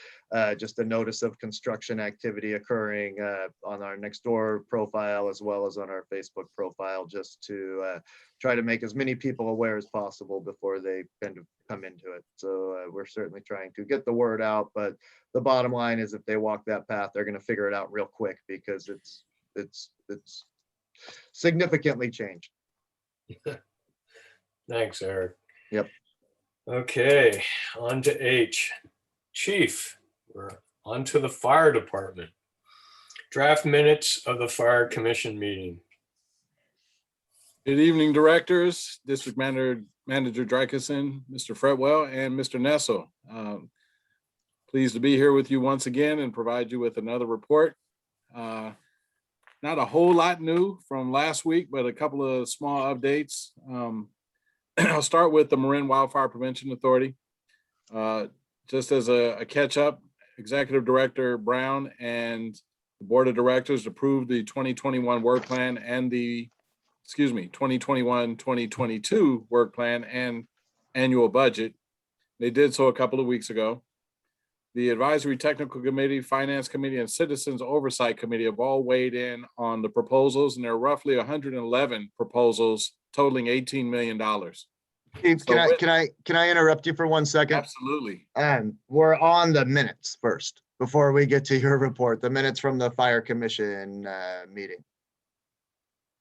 just a notice of construction activity occurring on our Nextdoor profile as well as on our Facebook profile, just to try to make as many people aware as possible before they kind of come into it. So we're certainly trying to get the word out, but the bottom line is if they walk that path, they're going to figure it out real quick because it's significantly changed. Thanks, Eric. Yep. Okay, on to H. Chief, we're on to the fire department. Draft minutes of the fire commission meeting. Good evening, directors, District Manager Drykerson, Mr. Fretwell, and Mr. Nessel. Pleased to be here with you once again and provide you with another report. Not a whole lot new from last week, but a couple of small updates. I'll start with the Marin Wildfire Prevention Authority. Just as a catch up, Executive Director Brown and the Board of Directors approved the 2021 work plan and 2021-2022 work plan and annual budget. They did so a couple of weeks ago. The Advisory Technical Committee, Finance Committee, and Citizens Oversight Committee have all weighed in on the proposals, and there are roughly 111 proposals totaling $18 million. Steve, So with- can I interrupt you for 1 second? Absolutely. We're on the minutes first, before we get to your report, the minutes from the Fire Commission meeting.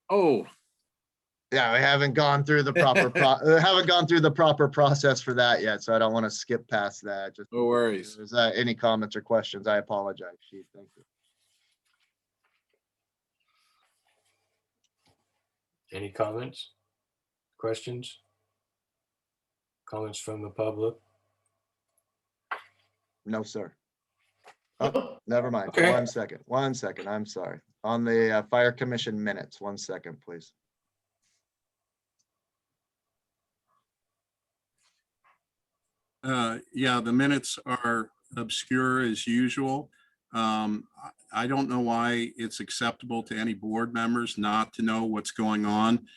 Oh, Yeah, we haven't gone through the proper process for that yet, so I don't want to skip past that. Just no worries. if there's any comments or questions, I apologize, Chief. Thank you. Any comments? Questions? Comments from the public? No, sir. Oh, never mind. Okay. 1 second. 1 second. I'm sorry. On the Fire Commission minutes, 1 second, please. Yeah, the minutes are obscure as usual. I don't know why it's acceptable to any board members not to know what's going on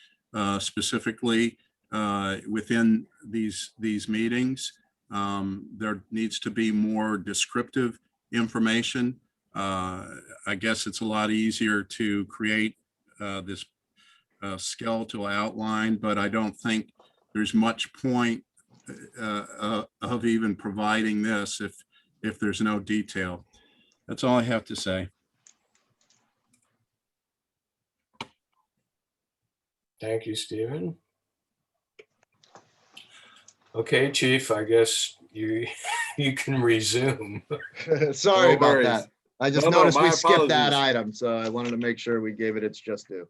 specifically within these meetings. There needs to be more descriptive information. I guess it's a lot easier to create this skeletal outline, but I don't think there's much point of even providing this if there's no detail. That's all I have to say. Thank you, Stephen. Okay, Chief, I guess you can resume. Sorry No about worries. that. I just No, noticed my we skipped that apologies. item, so I wanted to make sure we gave it its just due.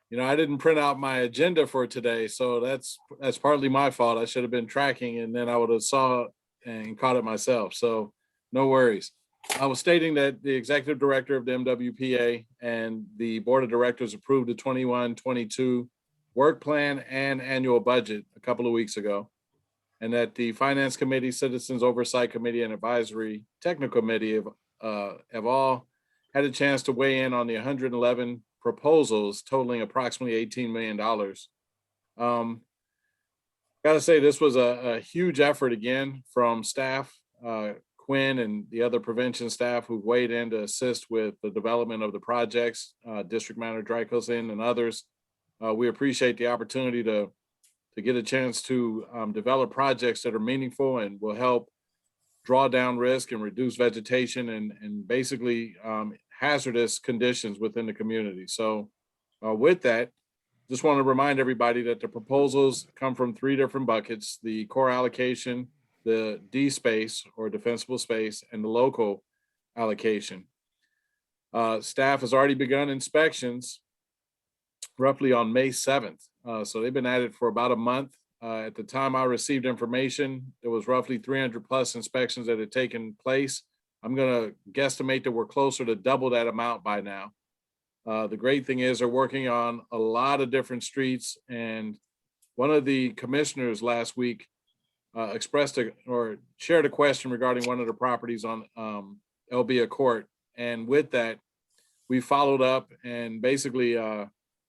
You know, I didn't print out my agenda for today, so that's partly my fault. I should have been tracking, and then I would have saw it and caught it myself. So no worries. I was stating that the executive director of the MWPA and the board of directors approved the 21-22 work plan and annual budget a couple of weeks ago, and that the Finance Committee, Citizens Oversight Committee, and Advisory Technical Committee have all had a chance to weigh in on the 111 proposals totaling approximately $18 million. Got to say, this was a huge effort again from staff, Quinn and the other prevention staff who weighed in to assist with the development of the projects, District Manager Drykosin and others. We appreciate the opportunity to get a chance to develop projects that are meaningful and will help draw down risk and reduce vegetation and basically hazardous conditions within the community. So with that, just want to remind everybody that the proposals come from 3 different buckets: the core allocation, the D space or defensible space, and the local allocation. Staff has already begun inspections roughly on May 7th. So they've been at it for about a month. At the time I received information, there was roughly 300 plus inspections that had taken place. I'm going to guesstimate that we're closer to double that amount by now. The great thing is they're working on a lot of different streets, and one of the commissioners last week expressed or shared a question regarding one of the properties on Elbia Court. And with that, we followed up and basically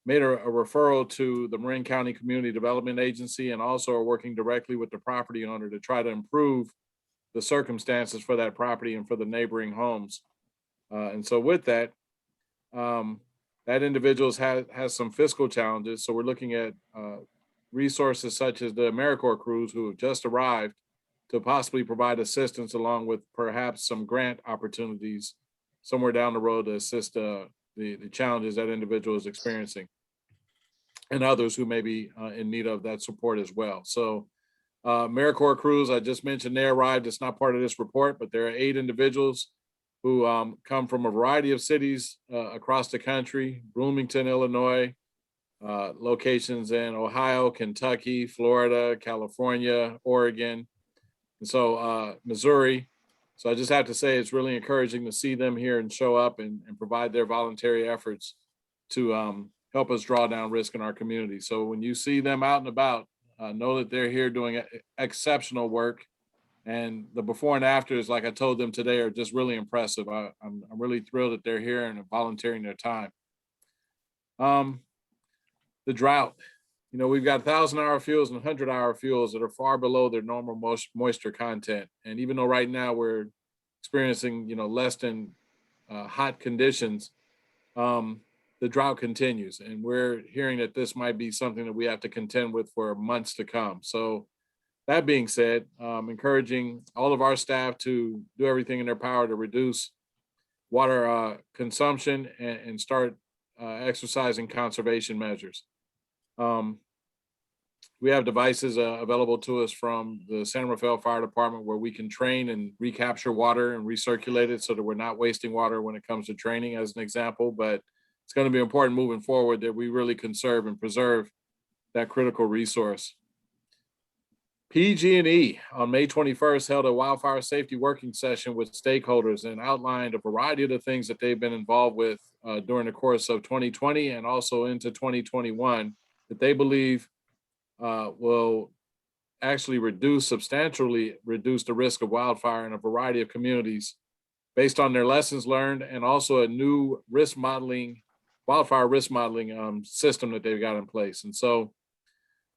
made a referral to the Marin County Community Development Agency, and also are working directly with the property owner to try to improve the circumstances for that property and for the neighboring homes. And so with that, that individual has some fiscal challenges. So we're looking at resources such as the AmeriCorps crews who have just arrived to possibly provide assistance, along with perhaps some grant opportunities somewhere down the road to assist the challenges that individual is experiencing, and others who may be in need of that support as well. So AmeriCorps crews, I just mentioned, they arrived. It's not part of this report, but there are 8 individuals who come from a variety of cities across the country: Bloomington, Illinois, locations in Ohio, Kentucky, Florida, California, Oregon, and so Missouri. So I just have to say, it's really encouraging to see them here and show up and provide their voluntary efforts to help us draw down risk in our community. So when you see them out and about, know that they're here doing exceptional work. And the before and afters, like I told them today, are just really impressive. I'm really thrilled that they're here and volunteering their time. The drought, you know, we've got 1,000-hour fuels and 100-hour fuels that are far below their normal moisture content. And even though right now we're experiencing, less than hot conditions, the drought continues. And we're hearing that this might be something that we have to contend with for months to come. So that being said, encouraging all of our staff to do everything in their power to reduce water consumption and start exercising conservation measures. We have devices available to us from the San Rafael Fire Department where we can train and recapture water and recirculate it so that we're not wasting water when it comes to training, as an example. But it's going to be important moving forward that we really conserve and preserve that critical resource. PG&E on May 21st held a wildfire safety working session with stakeholders and outlined a variety of the things that they've been involved with during the course of 2020 and also into 2021 that they believe will actually substantially reduce the risk of wildfire in a variety of communities based on their lessons learned and also a new wildfire risk modeling system that they've got in place. And so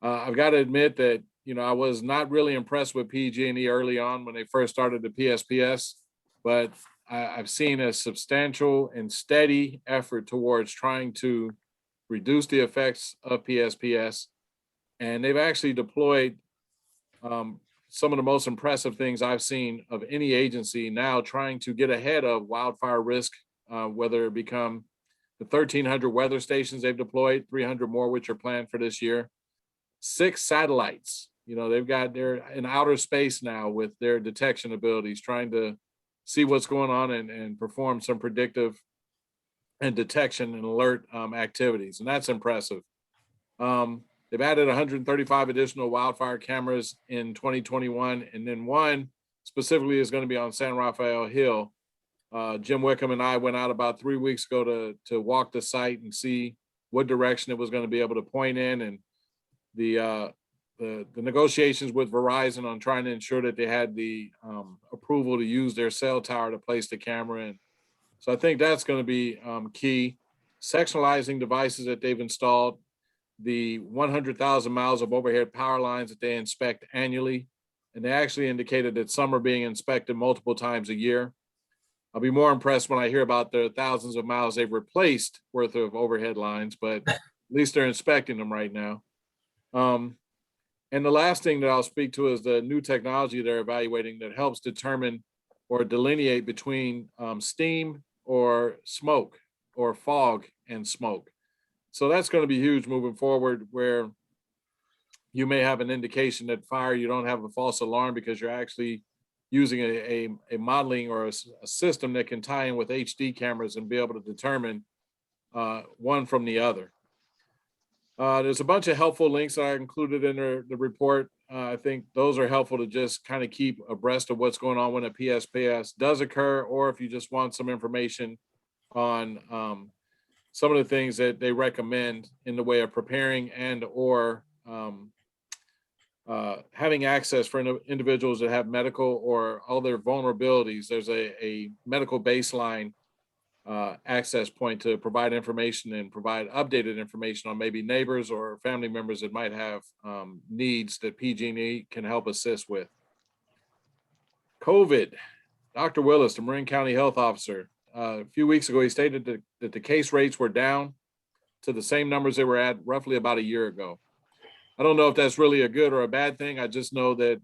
I've got to admit that, I was not really impressed with PG&E early on when they first started the PSPS, but I've seen a substantial and steady effort towards trying to reduce the effects of PSPS. And they've actually deployed some of the most impressive things I've seen of any agency now trying to get ahead of wildfire risk, whether it become the 1,300 weather stations they've deployed, 300 more, which are planned for this year, 6 satellites. They're in outer space now with their detection abilities, trying to see what's going on and perform some predictive and detection and alert activities. And that's impressive. They've added 135 additional wildfire cameras in 2021. And then one specifically is going to be on San Rafael Hill. Jim Wickham and I went out about 3 weeks ago to walk the site and see what direction it was going to be able to point in. And the negotiations with Verizon on trying to ensure that they had the approval to use their cell tower to place the camera in. So I think that's going to be key. Sectionalizing devices that they've installed, the 100,000 miles of overhead power lines that they inspect annually. And they actually indicated that some are being inspected multiple times a year. I'll be more impressed when I hear about the thousands of miles they've replaced worth of overhead lines, but at least they're inspecting them right now. And the last thing that I'll speak to is the new technology they're evaluating that helps determine or delineate between steam or smoke or fog and smoke. So that's going to be huge moving forward, where you may have an indication that fire, you don't have a false alarm because you're actually using a modeling or a system that can tie in with HD cameras and be able to determine one from the other. There's a bunch of helpful links that I included in the report. I think those are helpful to just kind of keep abreast of what's going on when a PSPS does occur, or if you just want some information on some of the things that they recommend in the way of preparing and or having access for individuals that have medical or other vulnerabilities. There's a medical baseline access point to provide information and provide updated information on maybe neighbors or family members that might have needs that PG&E can help assist with. COVID, Dr. Willis, the Marin County Health Officer, a few weeks ago, he stated that the case rates were down to the same numbers they were at roughly about a year ago. I don't know if that's really a good or a bad thing. I just know that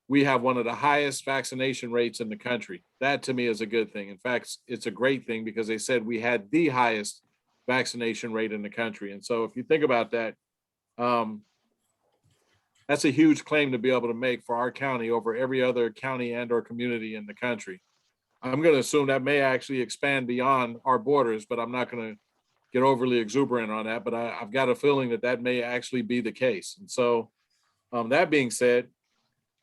we have one of the highest vaccination rates in the country. That to me is a good thing. In fact, it's a great thing because they said we had the highest vaccination rate in the country. And so if you think about that, that's a huge claim to be able to make for our county over every other county and or community in the country. I'm going to assume that may actually expand beyond our borders, but I'm not going to get overly exuberant on that. But I've got a feeling that may actually be the case. And so that being said,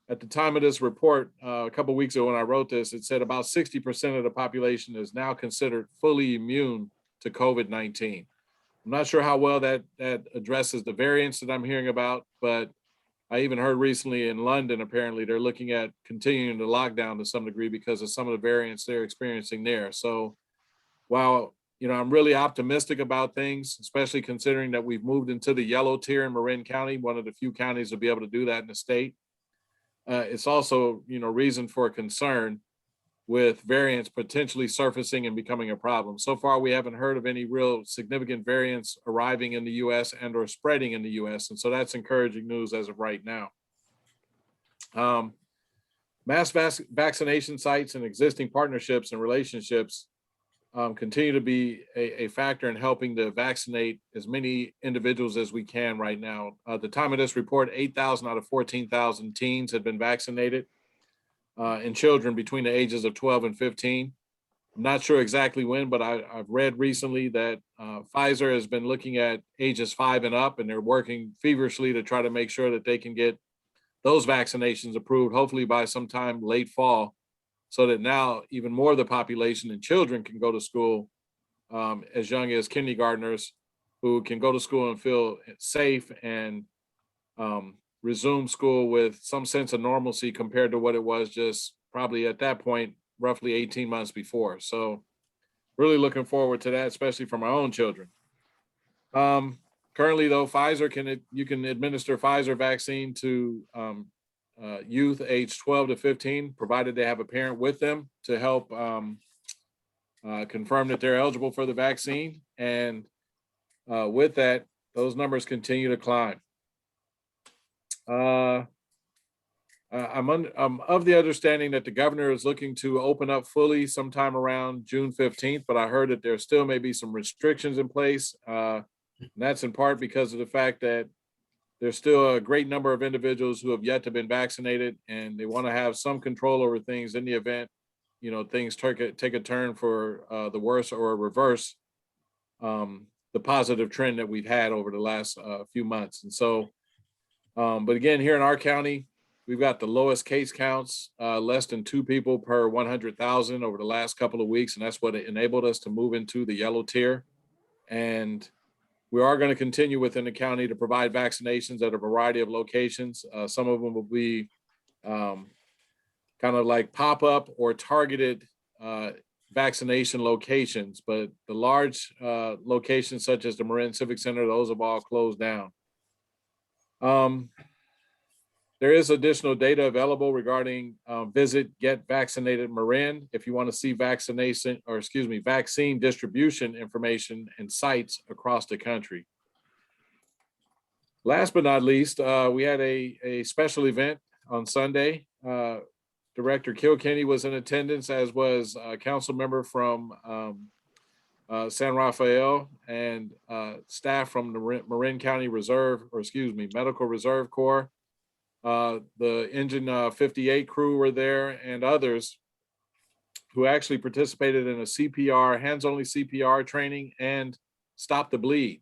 at the time of this report, a couple of weeks ago when I wrote this, it said about 60% of the population is now considered fully immune to COVID-19. I'm not sure how well that addresses the variants that I'm hearing about, but I even heard recently in London, apparently they're looking at continuing the lockdown to some degree because of some of the variants they're experiencing there. So while, I'm really optimistic about things, especially considering that we've moved into the yellow tier in Marin County, one of the few counties to be able to do that in the state. It's also, reason for concern with variants potentially surfacing and becoming a problem. So far, we haven't heard of any real significant variants arriving in the US and or spreading in the US. And so that's encouraging news as of right now. Mass vaccination sites and existing partnerships and relationships continue to be a factor in helping to vaccinate as many individuals as we can right now. At the time of this report, 8,000 out of 14,000 teens had been vaccinated, and children between the ages of 12 and 15. I'm not sure exactly when, but I've read recently that Pfizer has been looking at ages 5 and up, and they're working feverishly to try to make sure that they can get those vaccinations approved, hopefully by sometime late fall, so that now even more of the population and children can go to school as young as kindergartners, who can go to school and feel safe and resume school with some sense of normalcy compared to what it was just probably at that point, roughly 18 months before. So really looking forward to that, especially for my own children. Currently though, you can administer Pfizer vaccine to youth aged 12 to 15, provided they have a parent with them to help confirm that they're eligible for the vaccine. And with that, those numbers continue to climb. I'm of the understanding that the governor is looking to open up fully sometime around June 15th, but I heard that there still may be some restrictions in place. And that's in part because of the fact that there's still a great number of individuals who have yet to been vaccinated, and they want to have some control over things in the event, things take a turn for the worse or reverse the positive trend that we've had over the last few months. And so, but again, here in our county, we've got the lowest case counts, less than 2 people per 100,000 over the last couple of weeks. And that's what enabled us to move into the yellow tier. And we are going to continue within the county to provide vaccinations at a variety of locations. Some of them will be kind of like pop-up or targeted vaccination locations, but the large locations such as the Marin Civic Center, those have all closed down. There is additional data available regarding Visit Get Vaccinated Marin if you want to see vaccine distribution information and sites across the country. Last but not least, we had a special event on Sunday. Director Kilkenny was in attendance, as was a council member from San Rafael and staff from the Marin County Medical Reserve Corps. The Engine 58 crew were there, and others who actually participated in a CPR, hands-only CPR training and Stop the Bleed.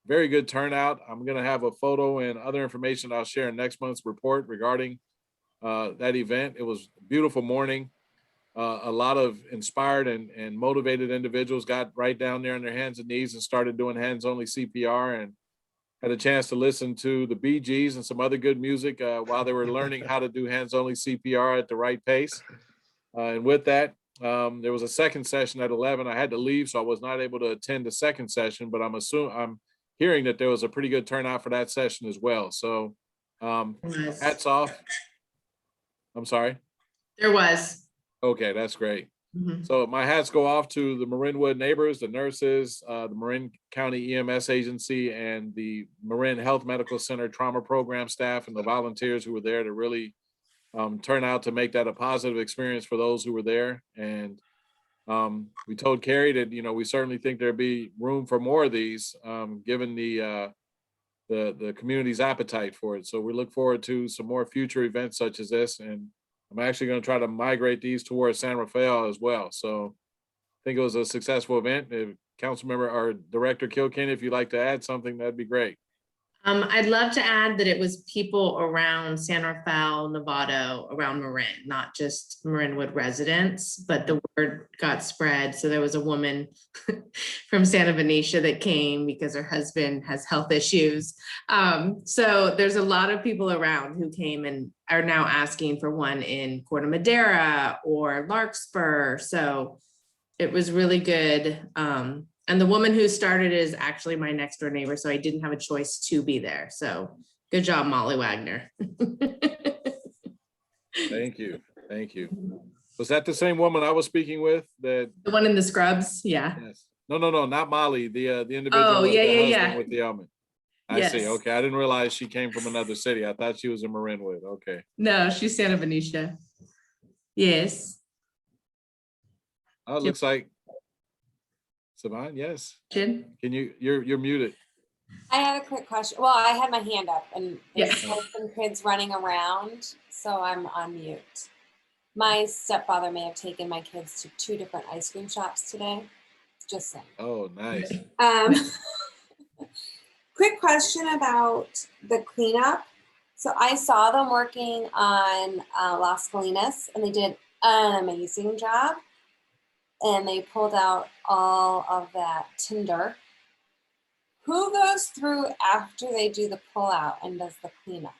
Very good turnout. I'm going to have a photo and other information I'll share in next month's report regarding that event. It was a beautiful morning. A lot of inspired and motivated individuals got right down there on their hands and knees and started doing hands-only CPR, and had a chance to listen to the Bee Gees and some other good music while they were learning how to do hands-only CPR at the right pace. And with that, there was a second session at 11. I had to leave, so I was not able to attend the second session, but I'm hearing that there was a pretty good turnout for that session as well. So hats off. I'm sorry. There was. Okay, that's great. So my hats go off to the Marinwood neighbors, the nurses, the Marin County EMS agency, and the Marin Health Medical Center trauma program staff, and the volunteers who were there to really turn out to make that a positive experience for those who were there. And we told Carrie that, we certainly think there'd be room for more of these, given the community's appetite for it. So we look forward to some more future events such as this. And I'm actually going to try to migrate these towards San Rafael as well. So I think it was a successful event. If Councilmember or Director Kilkenny, if you'd like to add something, that'd be great. I'd love to add that it was people around San Rafael, Novato, around Marin, not just Marinwood residents, but the word got spread. So there was a woman from Santa Venetia that came because her husband has health issues. So there's a lot of people around who came and are now asking for one in Corte Madera or Larkspur. So it was really good. And the woman who started is actually my next door neighbor, so I didn't have a choice to be there. So good job, Molly Wagner. Thank you. Thank you. Was that the same woman I was speaking with that? The one in the scrubs, yeah. Yes. No, not Molly, the individual. Oh, with yeah, the yeah, husband yeah. With the helmet. I see. Yes. Okay. I didn't realize she came from another city. I thought she was in Marinwood. Okay. No, she's Santa Venetia. Yes. Oh, it looks like Savon, yes. Jen? Can you're muted. I had a quick question. Well, I had my hand up and there's Yeah. some kids running around, so I'm on mute. My stepfather may have taken my kids to 2 different ice cream shops today. Just saying. Oh, nice. Um, quick question about the cleanup. So I saw them working on Las Colinas and they did an amazing job. And they pulled out all of that tinder. Who goes through after they do the pullout and does the cleanup?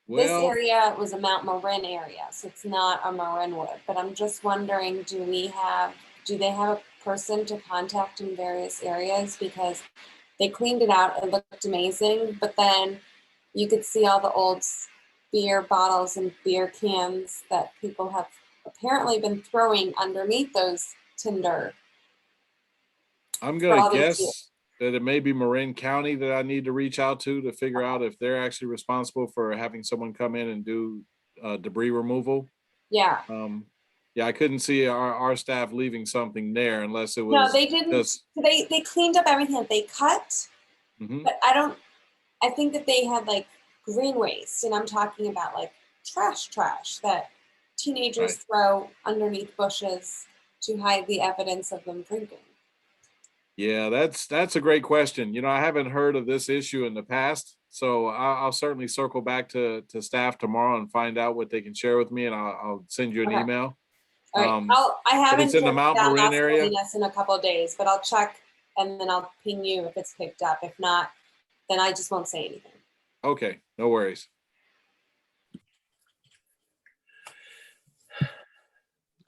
This Well, area was a Mount Marin area, so it's not a Marinwood. But I'm just wondering, do they have a person to contact in various areas? Because they cleaned it out, it looked amazing, but then you could see all the old beer bottles and beer cans that people have apparently been throwing underneath those tinder. I'm for all gonna these years. guess that it may be Marin County that I need to reach out to figure out if they're actually responsible for having someone come in and do debris removal. Yeah. Yeah, I couldn't see our staff leaving something there unless it was. No, they didn't. just- They cleaned up everything that they cut, Mhm. but I think that they had like green waste, and I'm talking about like trash that teenagers throw underneath bushes to hide the evidence of them drinking. Yeah, that's a great question. You know, I haven't heard of this issue in the past, so I'll certainly circle back to staff tomorrow and find out what they can share with me, and I'll send you an Okay. email. All right, I haven't it's in the checked Mount out Marin Las area? Colinas in a couple of days, but I'll check and then I'll ping you if it's picked up. If not, then I just won't say anything. Okay, no worries.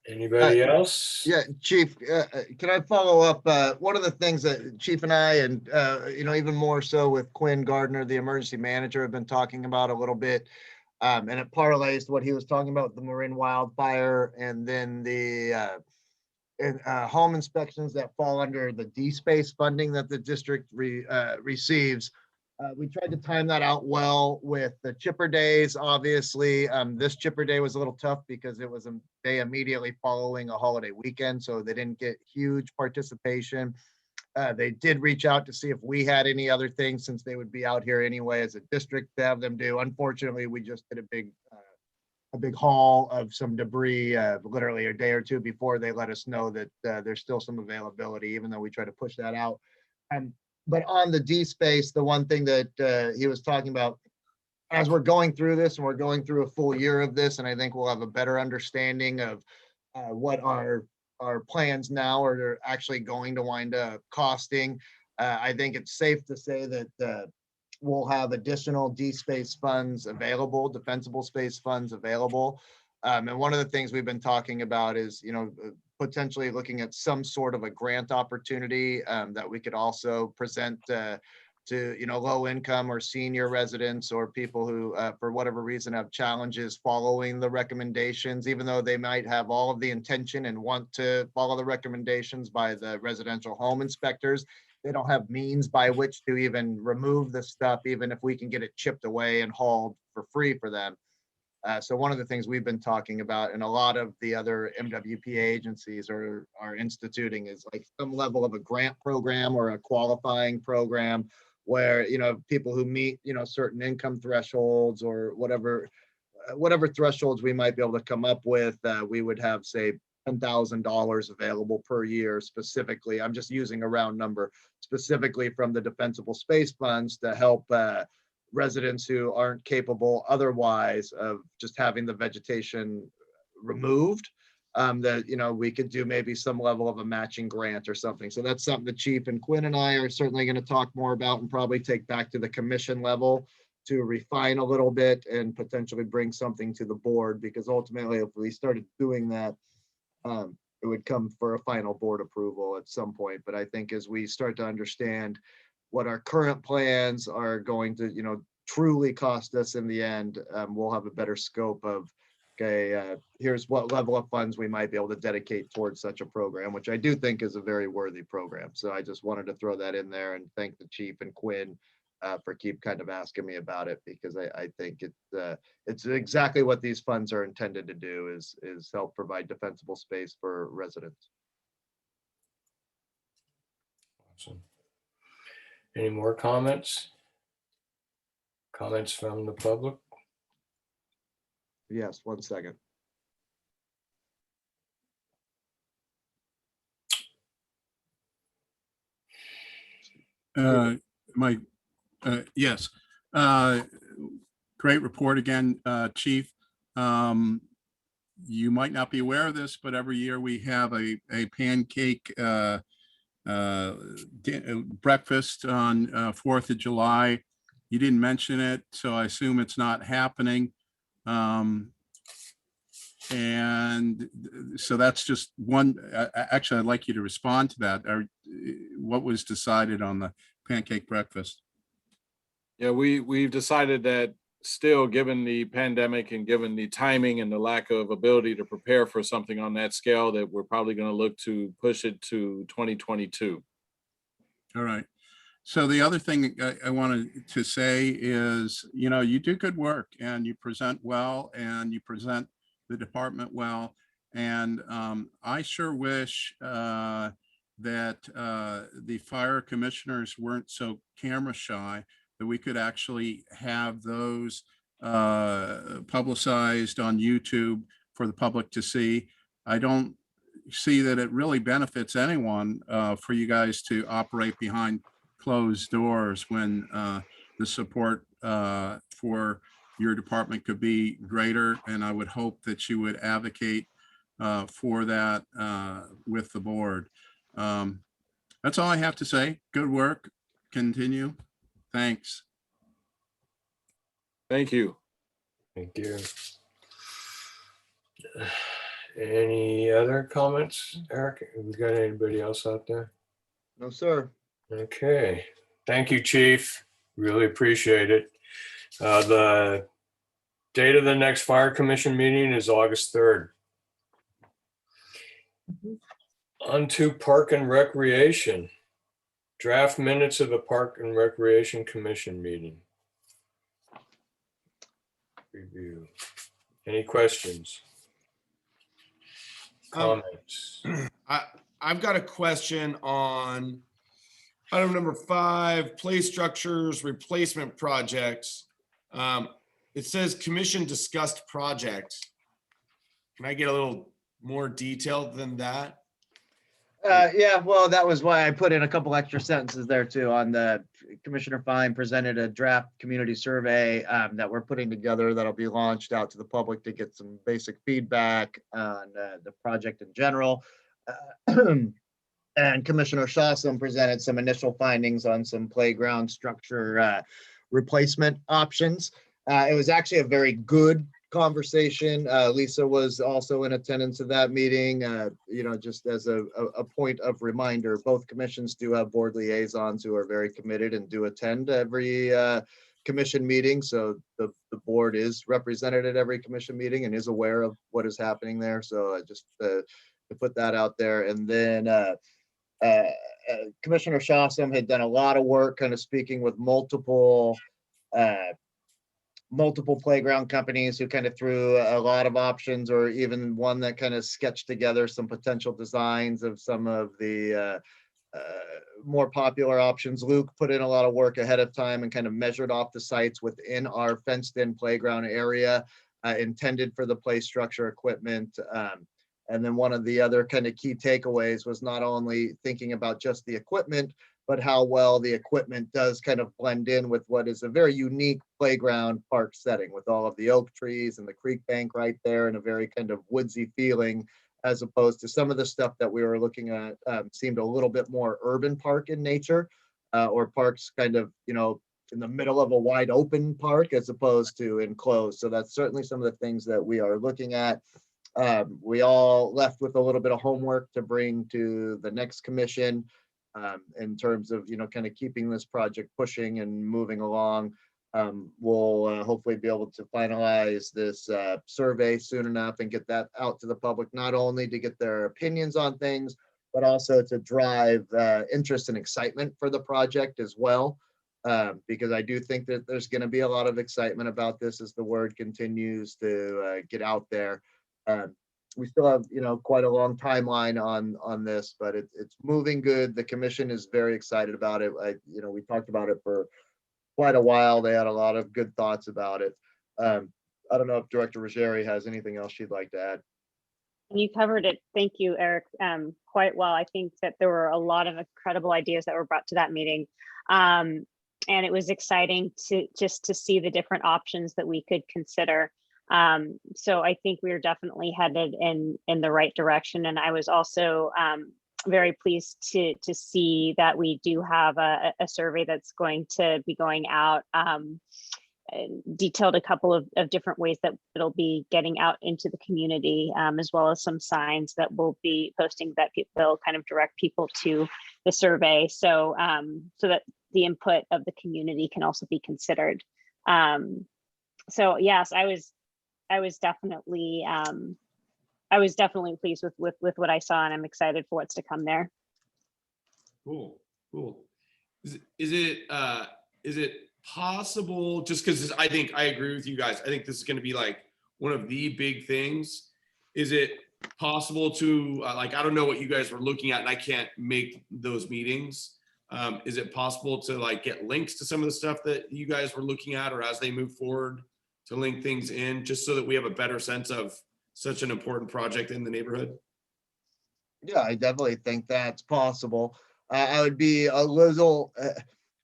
Anybody else? Yeah, Chief, can I follow up? One of the things that Chief and I, and even more so with Quinn Gardner, the emergency manager, have been talking about a little bit, and it parlays to what he was talking about, the Marin wildfire, and then the home inspections that fall under the D-space funding that the district receives. We tried to time that out well with the chipper days. Obviously, this chipper day was a little tough because it was a day immediately following a holiday weekend, so they didn't get huge participation. They did reach out to see if we had any other things, since they would be out here anyway as a district to have them do. Unfortunately, we just did a big haul of some debris literally a day or two before they let us know that there's still some availability, even though we try to push that out. But on the D space, the one thing that he was talking about, as we're going through this and we're going through a full year of this, and I think we'll have a better understanding of what our plans now are actually going to wind up costing. I think it's safe to say that we'll have additional D space funds available, defensible space funds available. And one of the things we've been talking about is, potentially looking at some sort of a grant opportunity that we could also present to low income or senior residents or people who for whatever reason have challenges following the recommendations, even though they might have all of the intention and want to follow the recommendations by the residential home inspectors. They don't have means by which to even remove the stuff, even if we can get it chipped away and hauled for free for them. So one of the things we've been talking about, and a lot of the other MWPA agencies are instituting, is like some level of a grant program or a qualifying program where, people who meet, certain income thresholds or whatever thresholds we might be able to come up with, we would have, say, $10,000 available per year specifically. I'm just using a round number, specifically from the defensible space funds to help residents who aren't capable otherwise of just having the vegetation removed, that we could do maybe some level of a matching grant or something. So that's something the chief and Quinn and I are certainly going to talk more about and probably take back to the commission level to refine a little bit and potentially bring something to the board, because ultimately if we started doing that, it would come for a final board approval at some point. But I think as we start to understand what our current plans are going to, truly cost us in the end, we'll have a better scope of here's what level of funds we might be able to dedicate towards such a program, which I do think is a very worthy program. So I just wanted to throw that in there and thank the chief and Quinn for keep kind of asking me about it, because I think it's exactly what these funds are intended to do, is help provide defensible space for residents. Awesome. Any more comments? Comments from the public? Yes, 1 second. Yes. Great report again, Chief. You might not be aware of this, but every year we have a pancake breakfast on 4th of July. You didn't mention it, so I assume it's not happening. And so that's just one. Actually, I'd like you to respond to that. What was decided on the pancake breakfast? Yeah, we've decided that still, given the pandemic and given the timing and the lack of ability to prepare for something on that scale, that we're probably going to look to push it to 2022. All right. So the other thing I wanted to say is, you do good work and you present well and you present the department well. And I sure wish that the fire commissioners weren't so camera shy, that we could actually have those publicized on YouTube for the public to see. I don't see that it really benefits anyone for you guys to operate behind closed doors when the support for your department could be greater. And I would hope that you would advocate for that with the board. That's all I have to say. Good work. Continue. Thanks. Thank you. Thank you. Any other comments, Eric? Have we got anybody else out there? No, sir. Okay. Thank you, Chief. Really appreciate it. The date of the next Fire Commission meeting is August 3rd. On to Park and Recreation. Draft minutes of the Park and Recreation Commission meeting. Review. Any questions? Comments? I've got a question on item number 5, play structures replacement projects. It says commission discussed project. Can I get a little more detailed than that? Yeah, well, that was why I put in a couple extra sentences there too. On the Commissioner Fine presented a draft community survey that we're putting together that'll be launched out to the public to get some basic feedback on the project in general. And Commissioner Shawson presented some initial findings on some playground structure replacement options. It was actually a very good conversation. Lisa was also in attendance of that meeting. Just as a point of reminder, both commissions do have board liaisons who are very committed and do attend every commission meeting. So the board is represented at every commission meeting and is aware of what is happening there. So I just to put that out there. And then Commissioner Shawson had done a lot of work kind of speaking with multiple playground companies who kind of threw a lot of options, or even one that kind of sketched together some potential designs of some of the more popular options. Luke put in a lot of work ahead of time and kind of measured off the sites within our fenced in playground area intended for the play structure equipment. And then one of the other kind of key takeaways was not only thinking about just the equipment, but how well the equipment does kind of blend in with what is a very unique playground park setting with all of the oak trees and the creek bank right there and a very kind of woodsy feeling, as opposed to some of the stuff that we were looking at seemed a little bit more urban park in nature, or parks kind of, in the middle of a wide open park as opposed to enclosed. So that's certainly some of the things that we are looking at. We all left with a little bit of homework to bring to the next commission. In terms of, kind of keeping this project pushing and moving along. We'll hopefully be able to finalize this survey soon enough and get that out to the public, not only to get their opinions on things, but also to drive interest and excitement for the project as well. Because I do think that there's going to be a lot of excitement about this as the word continues to get out there. We still have, quite a long timeline on this, but it's moving good. The commission is very excited about it. We talked about it for quite a while. They had a lot of good thoughts about it. I don't know if Director Ruggieri has anything else she'd like to add. You covered it. Thank you, Eric, quite well. I think that there were a lot of incredible ideas that were brought to that meeting. And it was exciting to see the different options that we could consider. So I think we are definitely headed in the right direction. And I was also very pleased to see that we do have a survey that's going to be going out, detailed a couple of different ways that it'll be getting out into the community, as well as some signs that we'll be posting that will kind of direct people to the survey. So that the input of the community can also be considered. So yes, I was definitely pleased with what I saw, and I'm excited for what's to come there. Cool. Is it possible, just because I think I agree with you guys, I think this is going to be like one of the big things. Is it possible to I don't know what you guys were looking at, and I can't make those meetings. Is it possible to get links to some of the stuff that you guys were looking at, or as they move forward, to link things in, just so that we have a better sense of such an important project in the neighborhood? Yeah, I definitely think that's possible. I would be a little,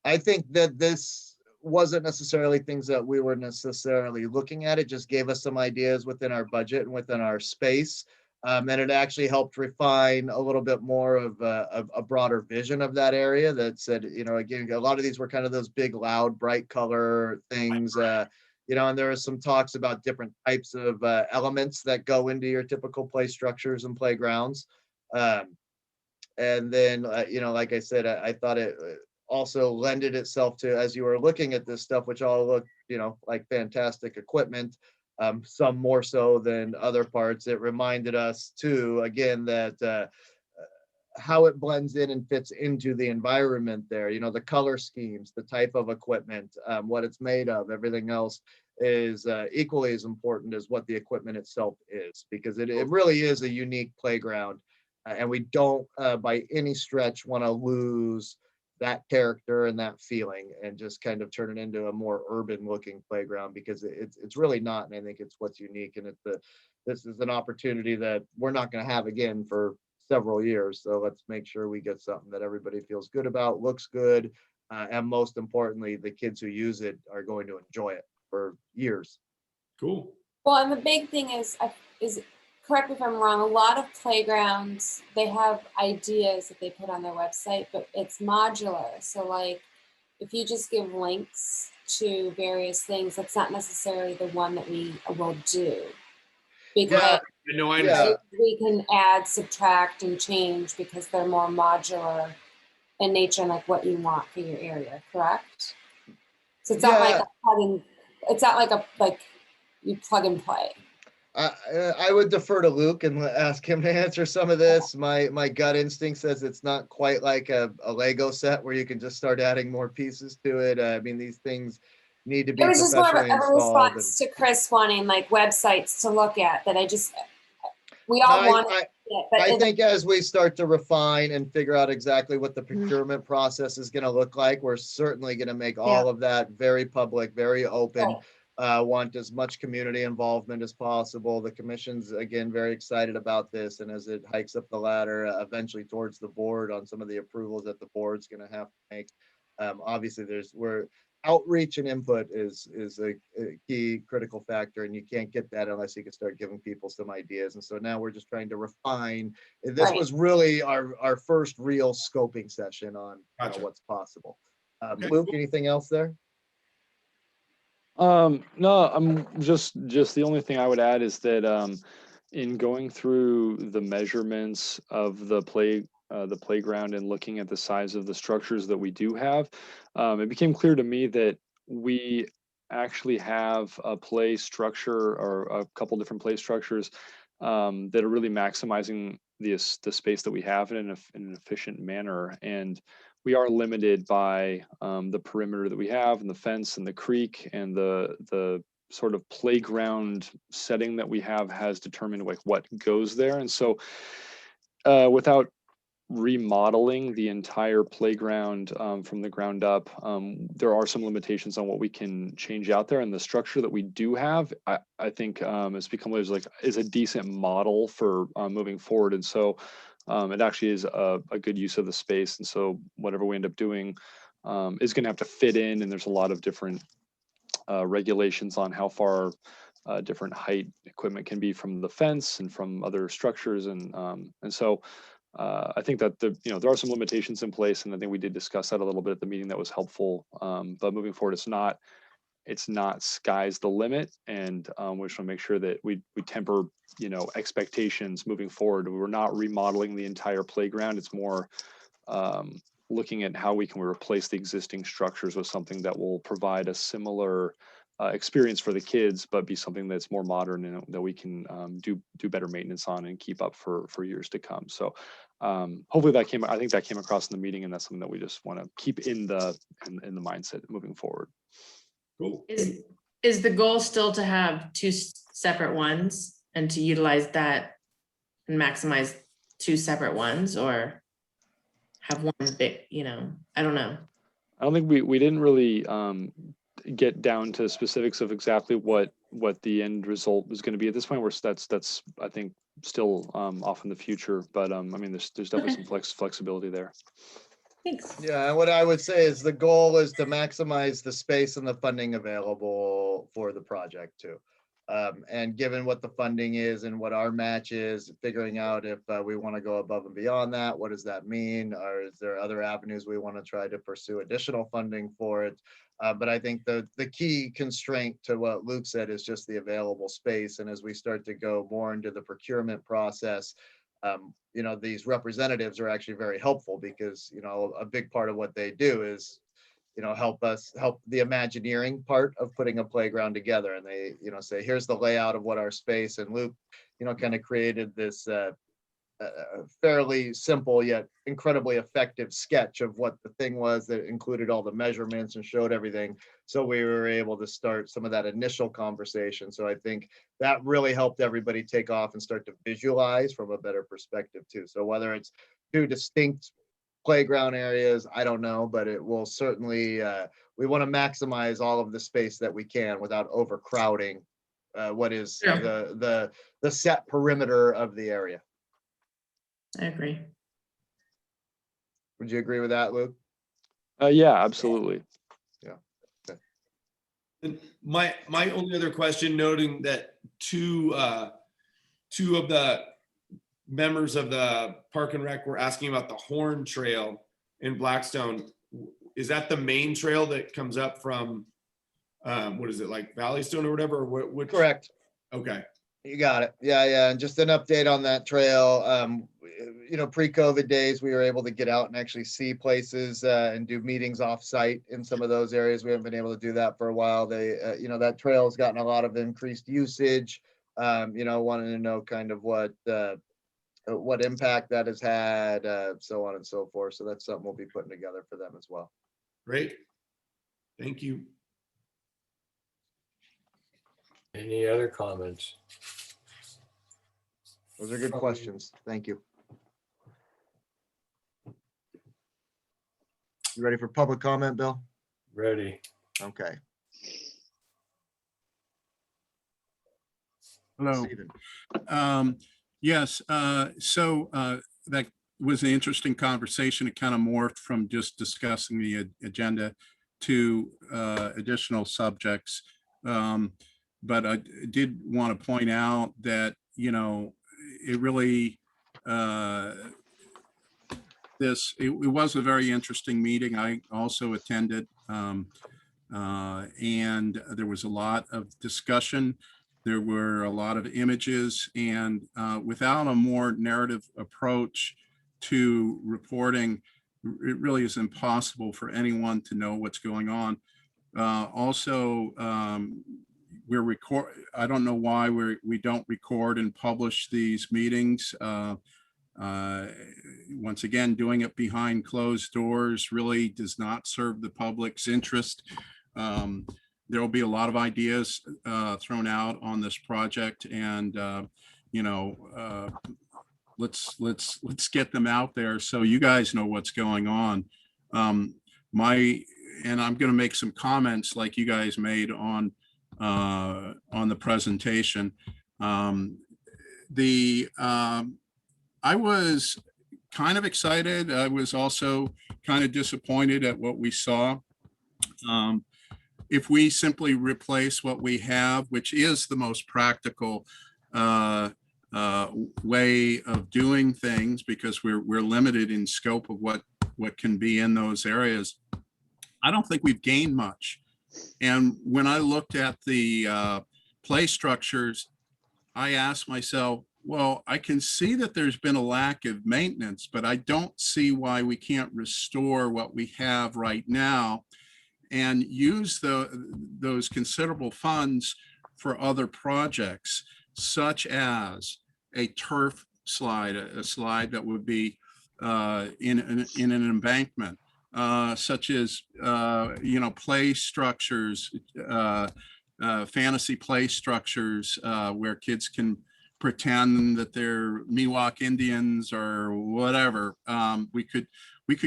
I think that this wasn't necessarily things that we were necessarily looking at. It just gave us some ideas within our budget and within our space. And it actually helped refine a little bit more of a broader vision of that area that said, again, a lot of these were kind of those big, loud, bright color things, and there are some talks about different types of elements that go into your typical play structures and playgrounds. And then, like I said, I thought it also lended itself to, as you were looking at this stuff, which all looked, like fantastic equipment, some more so than other parts. It reminded us too, again, that how it blends in and fits into the environment there, the color schemes, the type of equipment, what it's made of, everything else is equally as important as what the equipment itself is, because it really is a unique playground. And we don't by any stretch want to lose that character and that feeling and just kind of turn it into a more urban looking playground, because it's really not. And I think it's what's unique. And this is an opportunity that we're not going to have again for several years. So let's make sure we get something that everybody feels good about, looks good. And most importantly, the kids who use it are going to enjoy it for years. Cool. Well, and the big thing is correct me if I'm wrong, a lot of playgrounds, they have ideas that they put on their website, but it's modular. So if you just give links to various things, that's not necessarily the one that we will do. Because we can add, subtract, and change because they're more modular in nature and what you want for your area, correct? So it's not like a plug-in, it's not like you plug and play. I would defer to Luke and ask him to answer some of this. My gut instinct says it's not quite like a Lego set where you can just start adding more pieces to it. I mean, these things need to be professionally installed. It was just more of a response to Chris wanting websites to look at that. We all want it. But I think as we start to refine and figure out exactly what the procurement process is going to look like, we're certainly going to make all of that very public, very open. Right. Want as much community involvement as possible. The commission's, again, very excited about this. And as it hikes up the ladder, eventually towards the board on some of the approvals that the board's going to have to make. Obviously, where outreach and input is a key critical factor, and you can't get that unless you can start giving people some ideas. And so now we're just trying to refine. This was really our first real scoping session on what's possible. Luke, anything else there? No, I'm just the only thing I would add is that in going through the measurements of the playground and looking at the size of the structures that we do have, it became clear to me that we actually have a play structure or a couple different play structures that are really maximizing the space that we have in an efficient manner. And we are limited by the perimeter that we have and the fence and the creek, and the sort of playground setting that we have has determined like what goes there. And so without remodeling the entire playground from the ground up, there are some limitations on what we can change out there. And the structure that we do have, I think has become is a decent model for moving forward. And so it actually is a good use of the space. And so whatever we end up doing is going to have to fit in. And there's a lot of different regulations on how far different height equipment can be from the fence and from other structures. And so I think that there are some limitations in place, and I think we did discuss that a little bit at the meeting. That was helpful. But moving forward, it's not sky's the limit, and we just want to make sure that we temper expectations moving forward. We're not remodeling the entire playground. It's more looking at how we can replace the existing structures with something that will provide a similar experience for the kids, but be something that's more modern and that we can do better maintenance on and keep up for years to come. So hopefully I think that came across in the meeting, and that's something that we just want to keep in the mindset moving forward. Cool. Is the goal still to have two separate ones and to utilize that and maximize two separate ones, or have one big, I don't know. I don't think we didn't really get down to specifics of exactly what the end result was going to be at this point. Where that's I think still off in the future, but I mean there's definitely some flexibility there. Thanks. Yeah, and what I would say is the goal is to maximize the space and the funding available for the project too. And given what the funding is and what our match is, figuring out if we want to go above and beyond that, what does that mean? Or is there other avenues we want to try to pursue additional funding for it? But I think the key constraint to what Luke said is just the available space. And as we start to go more into the procurement process, these representatives are actually very helpful because, a big part of what they do is, help the Imagineering part of putting a playground together. And they, say, here's the layout of what our space, and Luke, kind of created this fairly simple yet incredibly effective sketch of what the thing was that included all the measurements and showed everything. So we were able to start some of that initial conversation. So I think that really helped everybody take off and start to visualize from a better perspective too. So whether it's two distinct playground areas, I don't know, but it will certainly, we want to maximize all of the space that we can without overcrowding what is the set perimeter of the area. I agree. Would you agree with that, Luke? Yeah, absolutely. Yeah. Okay. And my only other question, noting that two of the members of the Park and Rec were asking about the Horn Trail in Blackstone. Is that the main trail that comes up from what is it, like Valleystone or whatever? Or what? Correct. Okay. You got it. Yeah. And just an update on that trail. Pre-COVID days, we were able to get out and actually see places and do meetings off-site in some of those areas. We haven't been able to do that for a while. That trail has gotten a lot of increased usage. Wanting to know kind of what impact that has had, so on and so forth. So that's something we'll be putting together for them as well. Great. Thank you. Any other comments? Those are good questions. Thank you. You ready for public comment, Bill? Ready. Okay. Hello. Steven. Yes, so that was an interesting conversation. It kind of morphed from just discussing the agenda to additional subjects. But I did want to point out that, it really, it was a very interesting meeting. I also attended, and there was a lot of discussion. There were a lot of images, and without a more narrative approach to reporting, it really is impossible for anyone to know what's going on. Also, I don't know why we don't record and publish these meetings. Once again, doing it behind closed doors really does not serve the public's interest. There will be a lot of ideas thrown out on this project, and let's get them out there so you guys know what's going on. And I'm going to make some comments like you guys made on the presentation. I was kind of excited. I was also kind of disappointed at what we saw. If we simply replace what we have, which is the most practical way of doing things, because we're limited in scope of what can be in those areas, I don't think we've gained much. And when I looked at the play structures, I asked myself, well, I can see that there's been a lack of maintenance, but I don't see why we can't restore what we have right now and use those considerable funds for other projects, such as a turf slide, a slide that would be in an embankment, such as play structures, fantasy play structures where kids can pretend that they're Miwok Indians or whatever. We could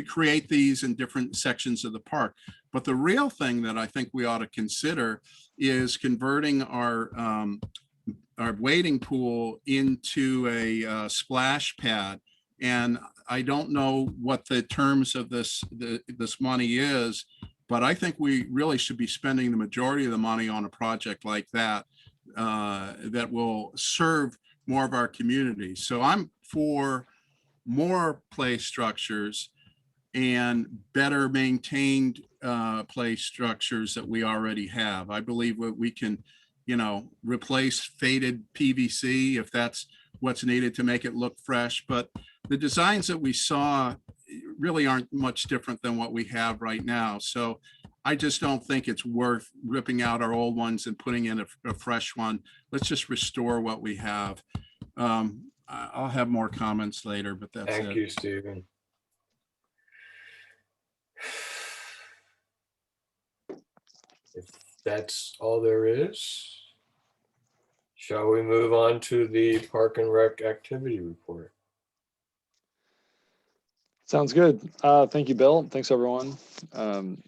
create these in different sections of the park. But the real thing that I think we ought to consider is converting our wading pool into a splash pad. And I don't know what the terms of this money is, but I think we really should be spending the majority of the money on a project like that that will serve more of our community. So I'm for more play structures and better maintained play structures that we already have. I believe we can, replace faded PVC if that's what's needed to make it look fresh. But the designs that we saw really aren't much different than what we have right now. So I just don't think it's worth ripping out our old ones and putting in a fresh one. Let's just restore what we have. I'll have more comments later, but that's it. Thank you, Stephen. If that's all there is, shall we move on to the Park and Rec activity report? Sounds good. Thank you, Bill. Thanks, everyone.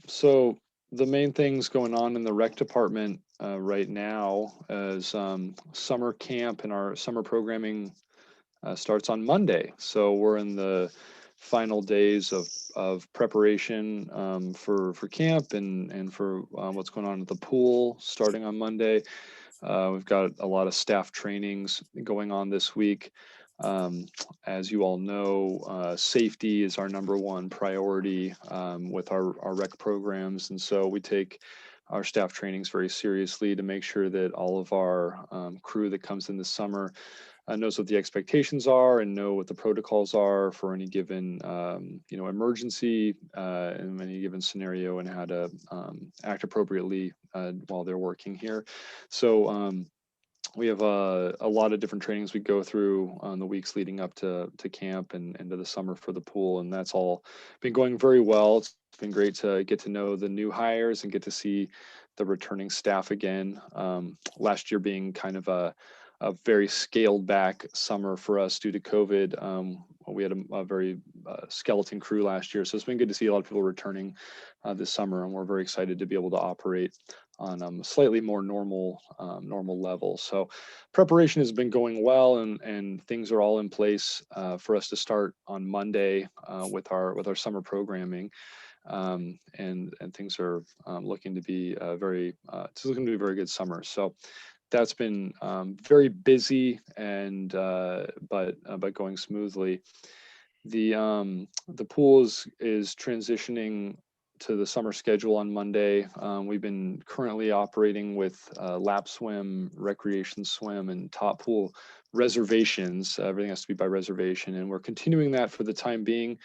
So the main things going on in the rec department right now is summer camp, and our summer programming starts on Monday. So we're in the final days of preparation for camp and for what's going on at the pool starting on Monday. We've got a lot of staff trainings going on this week. As you all know, safety is our #1 priority with our rec programs. And so we take our staff trainings very seriously to make sure that all of our crew that comes in this summer knows what the expectations are and know what the protocols are for any given emergency in any given scenario, and how to act appropriately while they're working here. So we have a lot of different trainings we go through on the weeks leading up to camp and into the summer for the pool, and that's all been going very well. It's been great to get to know the new hires and get to see the returning staff again. Last year being kind of a very scaled back summer for us due to COVID. We had a very skeleton crew last year, so it's been good to see a lot of people returning this summer, and we're very excited to be able to operate on a slightly more normal level. So preparation has been going well, and things are all in place for us to start on Monday with our summer programming. And things are looking to be it's looking to be a very good summer. So that's been very busy and but going smoothly. The pool is transitioning to the summer schedule on Monday. We've been currently operating with lap swim, recreation swim, and top pool reservations. Everything has to be by reservation, and we're continuing that for the time being.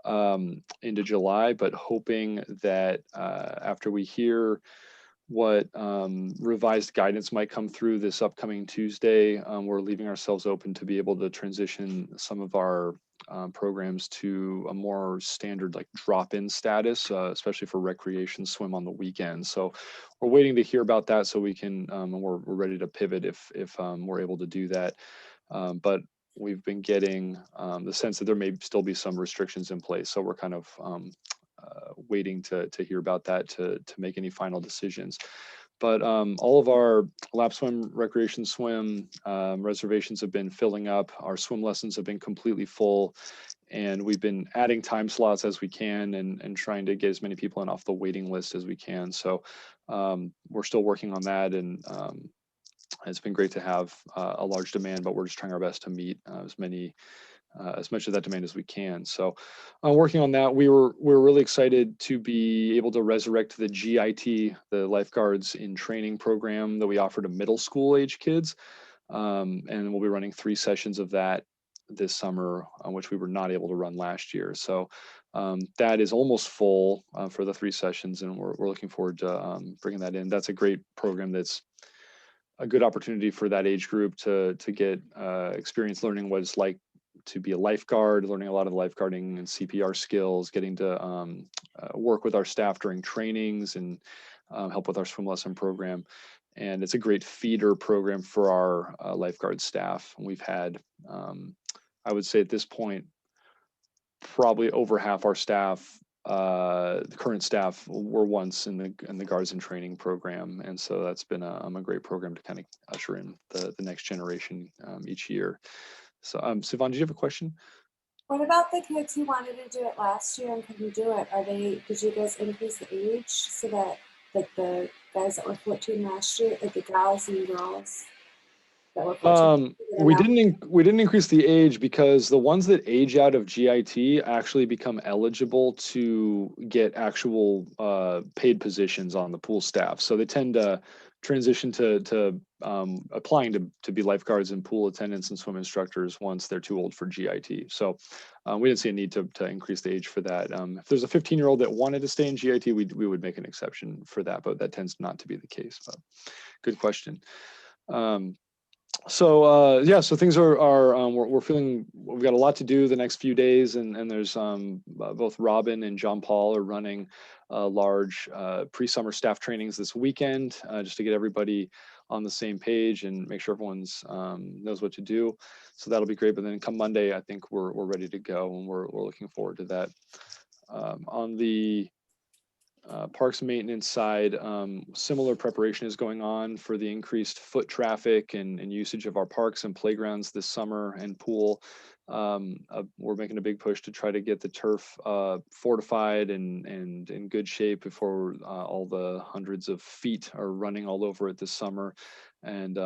into July, but hoping that after we hear what revised guidance might come through this upcoming Tuesday, we're leaving ourselves open to be able to transition some of our programs to a more standard like drop-in status, especially for recreation swim on the weekend. So we're waiting to hear about that so we can, and we're ready to pivot if we're able to do that. But we've been getting the sense that there may still be some restrictions in place. So we're kind of waiting to hear about that to make any final decisions. But all of our lap swim, recreation swim reservations have been filling up. Our swim lessons have been completely full. And we've been adding time slots as we can and trying to get as many people in off the waiting list as we can. So we're still working on that. And it's been great to have a large demand, but we're just trying our best to meet as much of that demand as we can. So working on that, we're really excited to be able to resurrect the GIT, the lifeguards in training program that we offer to middle school age kids. And we'll be running 3 sessions of that this summer, which we were not able to run last year. So that is almost full for the 3 sessions, and we're looking forward to bringing that in. That's a great program that's a good opportunity for that age group to get experience learning what it's like to be a lifeguard, learning a lot of lifeguarding and CPR skills, getting to work with our staff during trainings and help with our swim lesson program. And it's a great feeder program for our lifeguard staff. We've had, I would say at this point, probably over half our staff, the current staff, were once in the guards and training program. And so that's been a great program to kind of usher in the next generation each year. So Sivan, did you have a question? What about the kids who wanted to do it last year and couldn't do it? Did you guys increase the age so that like the guys that were 14 last year, like the gals and girls that were 14? We didn't increase the age because the ones that age out of GIT actually become eligible to get actual paid positions on the pool staff. So they tend to transition to applying to be lifeguards and pool attendants and swim instructors once they're too old for GIT. So we didn't see a need to increase the age for that. If there's a 15-year-old that wanted to stay in GIT, we would make an exception for that, but that tends not to be the case. But good question. So things are we're feeling we've got a lot to do the next few days, and there's both Robin and John Paul are running large pre-summer staff trainings this weekend just to get everybody on the same page and make sure everyone's knows what to do. So that'll be great. But then come Monday, I think we're ready to go, and we're looking forward to that. On the parks maintenance side, similar preparation is going on for the increased foot traffic and usage of our parks and playgrounds this summer and pool. We're making a big push to try to get the turf fortified and in good shape before all the hundreds of feet are running all over it this summer. And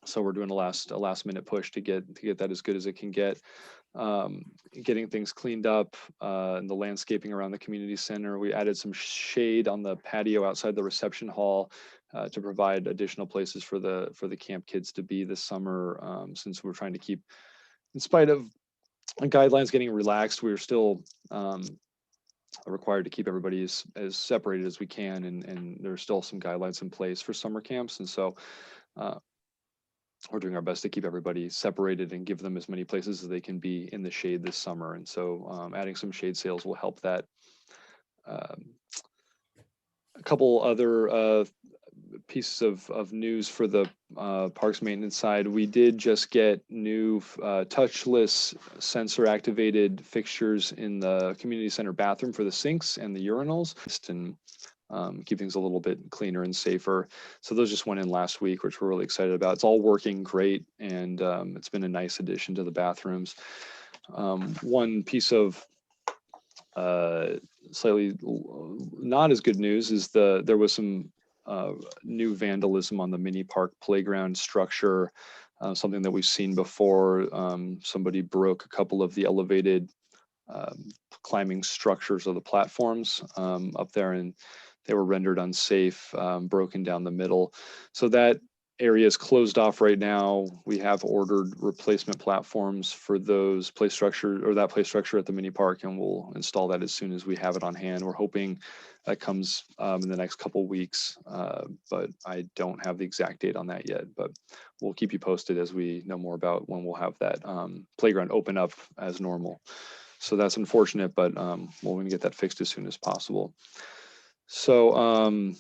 so we're doing a last minute push to get that as good as it can get. Getting things cleaned up and the landscaping around the community center. We added some shade on the patio outside the reception hall to provide additional places for the camp kids to be this summer, since we're trying to keep, in spite of guidelines getting relaxed, we're still required to keep everybody as separated as we can, and there's still some guidelines in place for summer camps. And so we're doing our best to keep everybody separated and give them as many places as they can be in the shade this summer. And so adding some shade sails will help that. A couple other pieces of news for the parks maintenance side. We did just get new touchless sensor activated fixtures in the community center bathroom for the sinks and the urinals, and keep things a little bit cleaner and safer. So those just went in last week, which we're really excited about. It's all working great, and it's been a nice addition to the bathrooms. One piece of slightly not as good news is there was some new vandalism on the mini park playground structure, something that we've seen before. Somebody broke a couple of the elevated climbing structures of the platforms up there, and they were rendered unsafe, broken down the middle. So that area is closed off right now. We have ordered replacement platforms for those play structure or that play structure at the mini park, and we'll install that as soon as we have it on hand. We're hoping that comes in the next couple weeks, but I don't have the exact date on that yet. But we'll keep you posted as we know more about when we'll have that playground open up as normal. So that's unfortunate, but we're going to get that fixed as soon as possible. So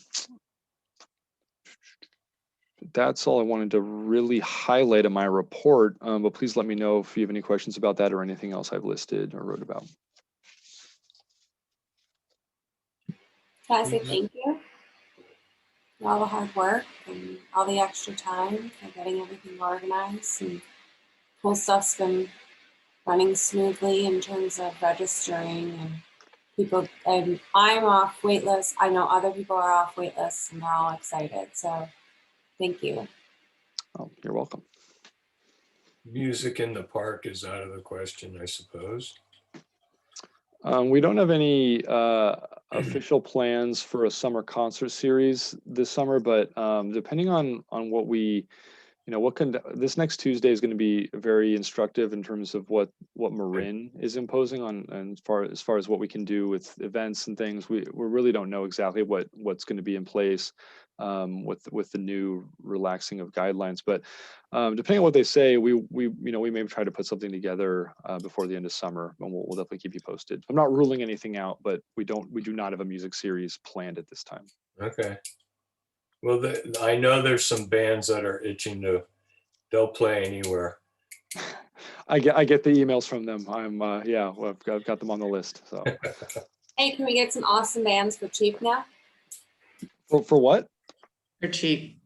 that's all I wanted to really highlight in my report, but please let me know if you have any questions about that or anything else I've listed or wrote about. Can I say thank you for all the hard work and all the extra time for getting everything organized, and cool stuff's been running smoothly in terms of registering and people, and I'm off waitlist. I know other people are off waitlist and they're all excited. So thank you. Oh, you're welcome. Music in the park is out of the question, I suppose. We don't have any official plans for a summer concert series this summer, but depending on what we, this next Tuesday is going to be very instructive in terms of what Marin is imposing on, and as far as what we can do with events and things. We really don't know exactly what's going to be in place with the new relaxing of guidelines, but depending on what they say, we may try to put something together before the end of summer, and we'll definitely keep you posted. I'm not ruling anything out, but we do not have a music series planned at this time. Okay. Well, I know there's some bands that are itching they'll play anywhere. I get the emails from them. I've got them on the list. So. Hey, can we get some awesome bands for cheap now? For what? For cheap.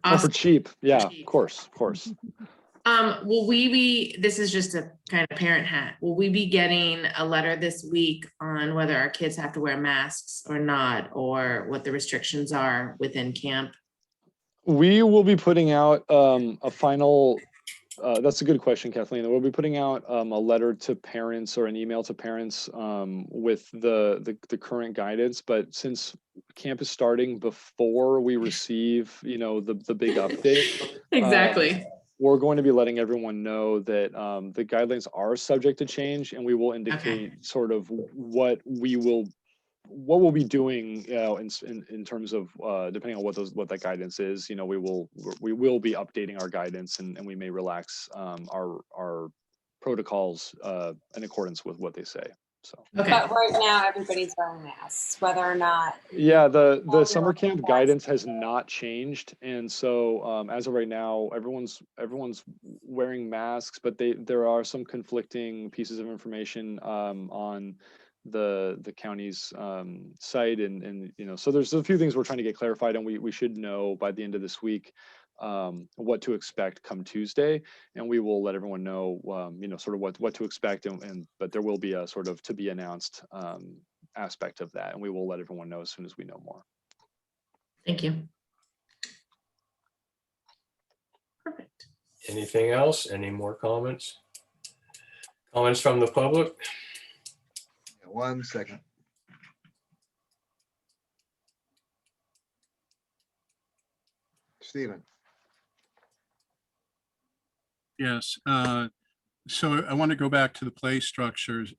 Oh, for cheap. Yeah, cheap. of course. Will we be, this is just a kind of parent hat, will we be getting a letter this week on whether our kids have to wear masks or not, or what the restrictions are within camp? We will be putting out a final, that's a good question, Kathleen. We'll be putting out a letter to parents or an email to parents with the current guidance, but since camp is starting before we receive, the big update. Exactly. We're going to be letting everyone know that the guidelines are subject to change, and we will indicate sort of what we'll be doing, in terms of depending on what that guidance is. We will be updating our guidance, and we may relax our protocols in accordance with what they say. So. Okay. But right now, everybody's wearing masks, whether or not. Yeah, the summer camp guidance has not changed, and so as of right now, everyone's wearing masks, but there are some conflicting pieces of information on the county's site, and so there's a few things we're trying to get clarified, and we should know by the end of this week what to expect come Tuesday, and we will let everyone know sort of what to expect, but there will be a sort of to be announced aspect of that, and we will let everyone know as soon as we know more. Thank you. Perfect. Anything else? Any more comments? Comments from the public? 1 second. Stephen. Yes. So I want to go back to the play structures.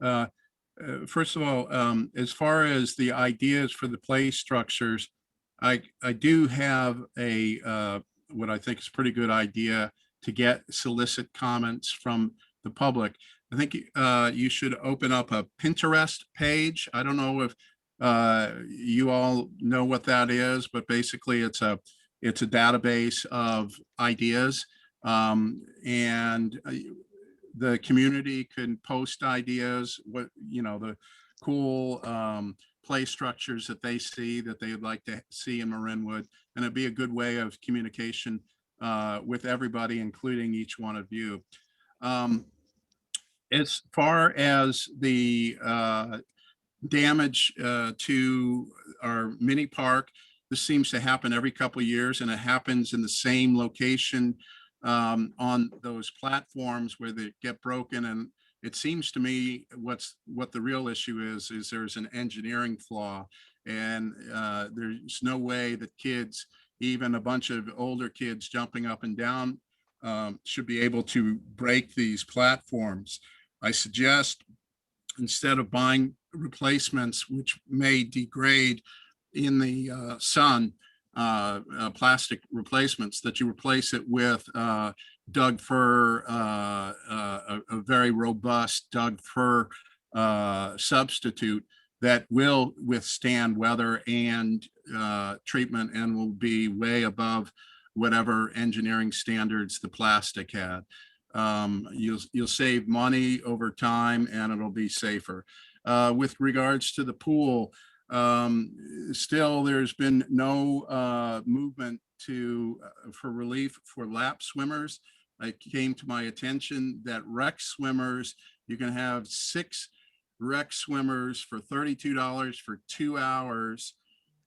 First of all, as far as the ideas for the play structures, I do have a what I think is a pretty good idea to solicit comments from the public. I think you should open up a Pinterest page. I don't know if you all know what that is, but basically it's a database of ideas, and the community can post ideas, the cool play structures that they see that they'd like to see in Marinwood, and it'd be a good way of communication with everybody, including each one of you. As far as the damage to our mini park, this seems to happen every couple of years, and it happens in the same location on those platforms where they get broken. And it seems to me what the real issue is there's an engineering flaw, and there's no way that kids even a bunch of older kids jumping up and down should be able to break these platforms. I suggest, instead of buying replacements which may degrade in the sun, plastic replacements, that you replace it with Doug fir, a very robust Doug fir substitute that will withstand weather and treatment and will be way above whatever engineering standards the plastic had. You'll save money over time and it'll be safer. With regards to the pool, still there's been no movement for relief for lap swimmers. It came to my attention that rec swimmers, you can have 6 rec swimmers for $32 for 2 hours.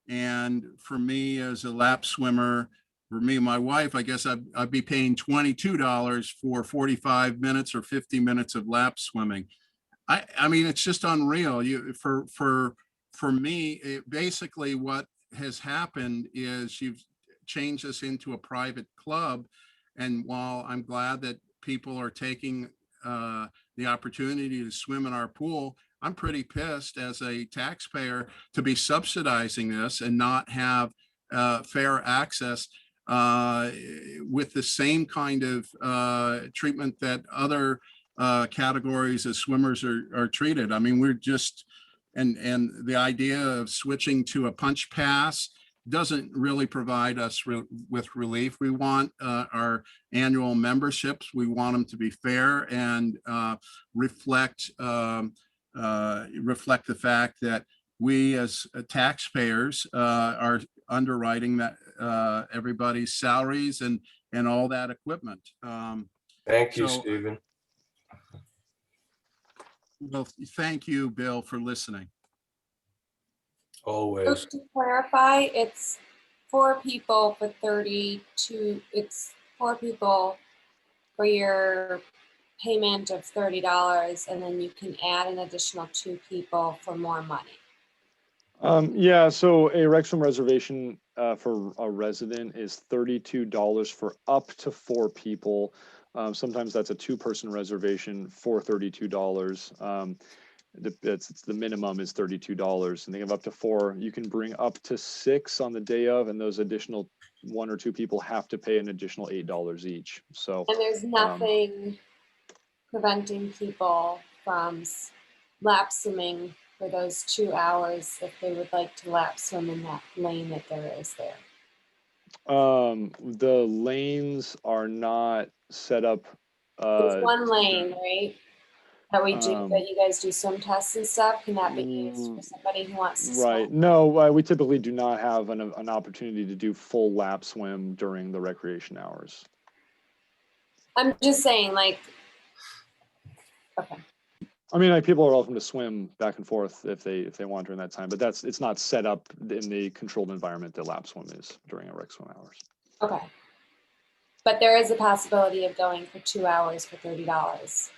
And for me as a lap swimmer, for me and my wife, I guess I'd be paying $22 for 45 minutes or 50 minutes of lap swimming. I mean, it's just unreal. For me, basically what has happened is you've changed us into a private club. And while I'm glad that people are taking the opportunity to swim in our pool, I'm pretty pissed as a taxpayer to be subsidizing this and not have fair access with the same kind of treatment that other categories of swimmers are treated. I mean, we're just, and the idea of switching to a punch pass doesn't really provide us with relief. We want our annual memberships, we want them to be fair and reflect the fact that we as taxpayers are underwriting that everybody's salaries and all that equipment. Thank you, So- Stephen. Well, thank you, Bill, for listening. Always. Just to clarify, it's 4 people for 32, it's 4 people for your payment of $30, and then you can add an additional 2 people for more money. Yeah, so a rec swim reservation for a resident is $32 for up to 4 people. Sometimes that's a 2-person reservation for $32. It's the minimum is $32, and they have up to 4. You can bring up to 6 on the day of, and those additional 1 or 2 people have to pay an additional $8 each. So, And there's nothing preventing people from lap swimming for those 2 hours if they would like to lap swim in that lane that there is there. the lanes are not set up. There's one lane, right? That we do, Um, that you guys do swim tests and stuff. Can that be used for somebody who wants to swim? Right. No, we typically do not have an opportunity to do full lap swim during the recreation hours. I'm just saying, like, okay. I mean, like, people are welcome to swim back and forth if they want during that time, but it's not set up in the controlled environment that lap swim is during a rec swim hours. Okay. But there is a possibility of going for 2 hours for $30.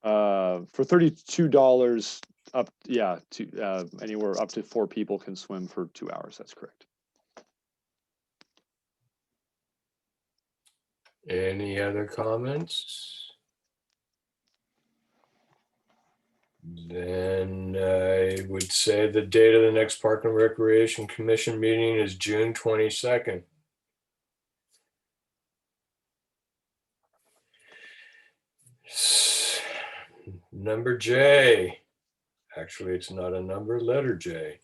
For $32 up, yeah, to anywhere up to 4 people can swim for 2 hours. That's correct. Any other comments? Then I would say the date of the next Park and Recreation Commission meeting is June 22nd. Number J. Actually, it's not a number, letter J.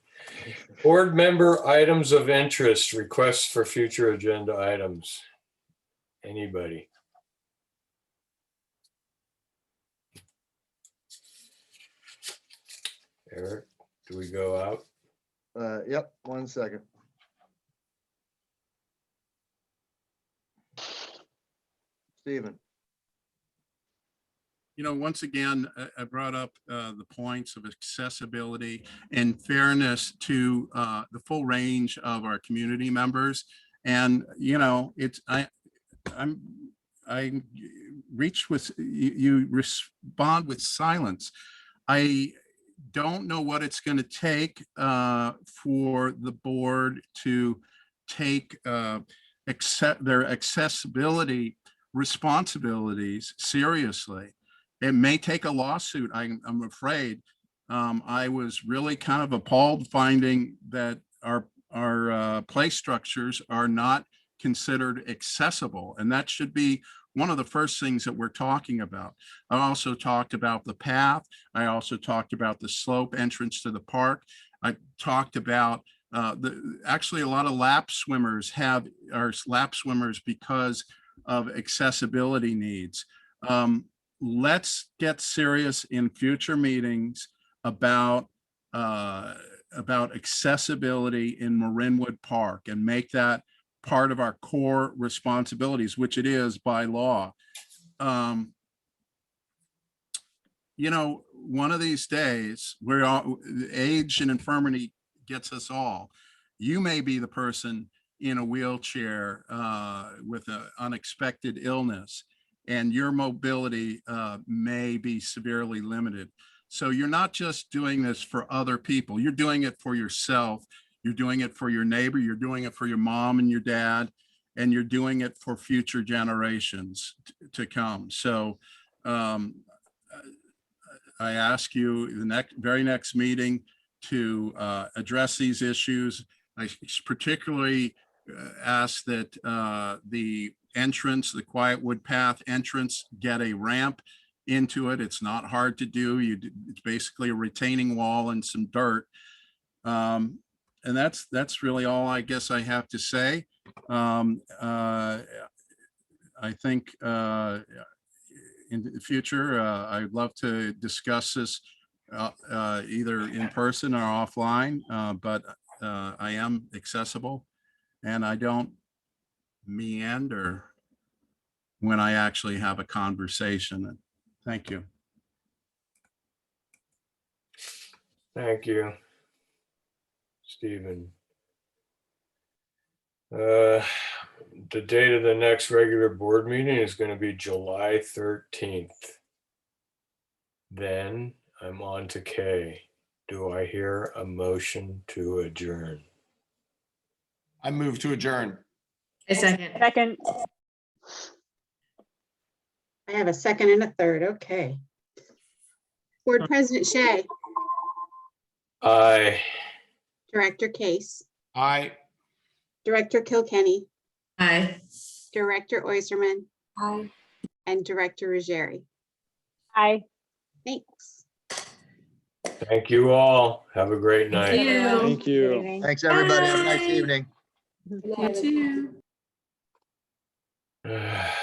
Board member items of interest, requests for future agenda items. Anybody? Eric, do we go out? Yep, 1 second. Stephen. You know, once again, I brought up the points of accessibility and fairness to the full range of our community members. And, you know, I reach with, you respond with silence. I don't know what it's going to take for the board to take their accessibility responsibilities seriously. It may take a lawsuit, I'm afraid. I was really kind of appalled finding that our play structures are not considered accessible, and that should be one of the first things that we're talking about. I also talked about the path. I also talked about the slope entrance to the park. I talked about actually a lot of lap swimmers are lap swimmers because of accessibility needs. Let's get serious in future meetings about accessibility in Marinwood Park and make that part of our core responsibilities, which it is by law. You know, one of these days, age and infirmity gets us all. You may be the person in a wheelchair with an unexpected illness, and your mobility may be severely limited. So you're not just doing this for other people, you're doing it for yourself. You're doing it for your neighbor, you're doing it for your mom and your dad, and you're doing it for future generations to come. So I ask you the very next meeting to address these issues. I particularly ask that the entrance, the Quiet Wood Path entrance, get a ramp into it. It's not hard to do. It's basically a retaining wall and some dirt. And that's really all I guess I have to say. I think in the future, I'd love to discuss this either in person or offline, but I am accessible and I don't meander when I actually have a conversation. Thank you. Thank you, Stephen. The date of the next regular board meeting is going to be July 13th. Then I'm on to K. Do I hear a motion to adjourn? I move to adjourn. A second. Second, I have a second and a third. Okay. Board President Shea, Aye. Director Case, Aye. Director Kilkenny, Aye. Director Oyserman, Aye. and Director Ruggieri. aye. Thanks. Thank you all. Have a great Thank night. you. Thank Good you. evening. Thanks, everybody. Have a nice Bye. evening. Good You night. too.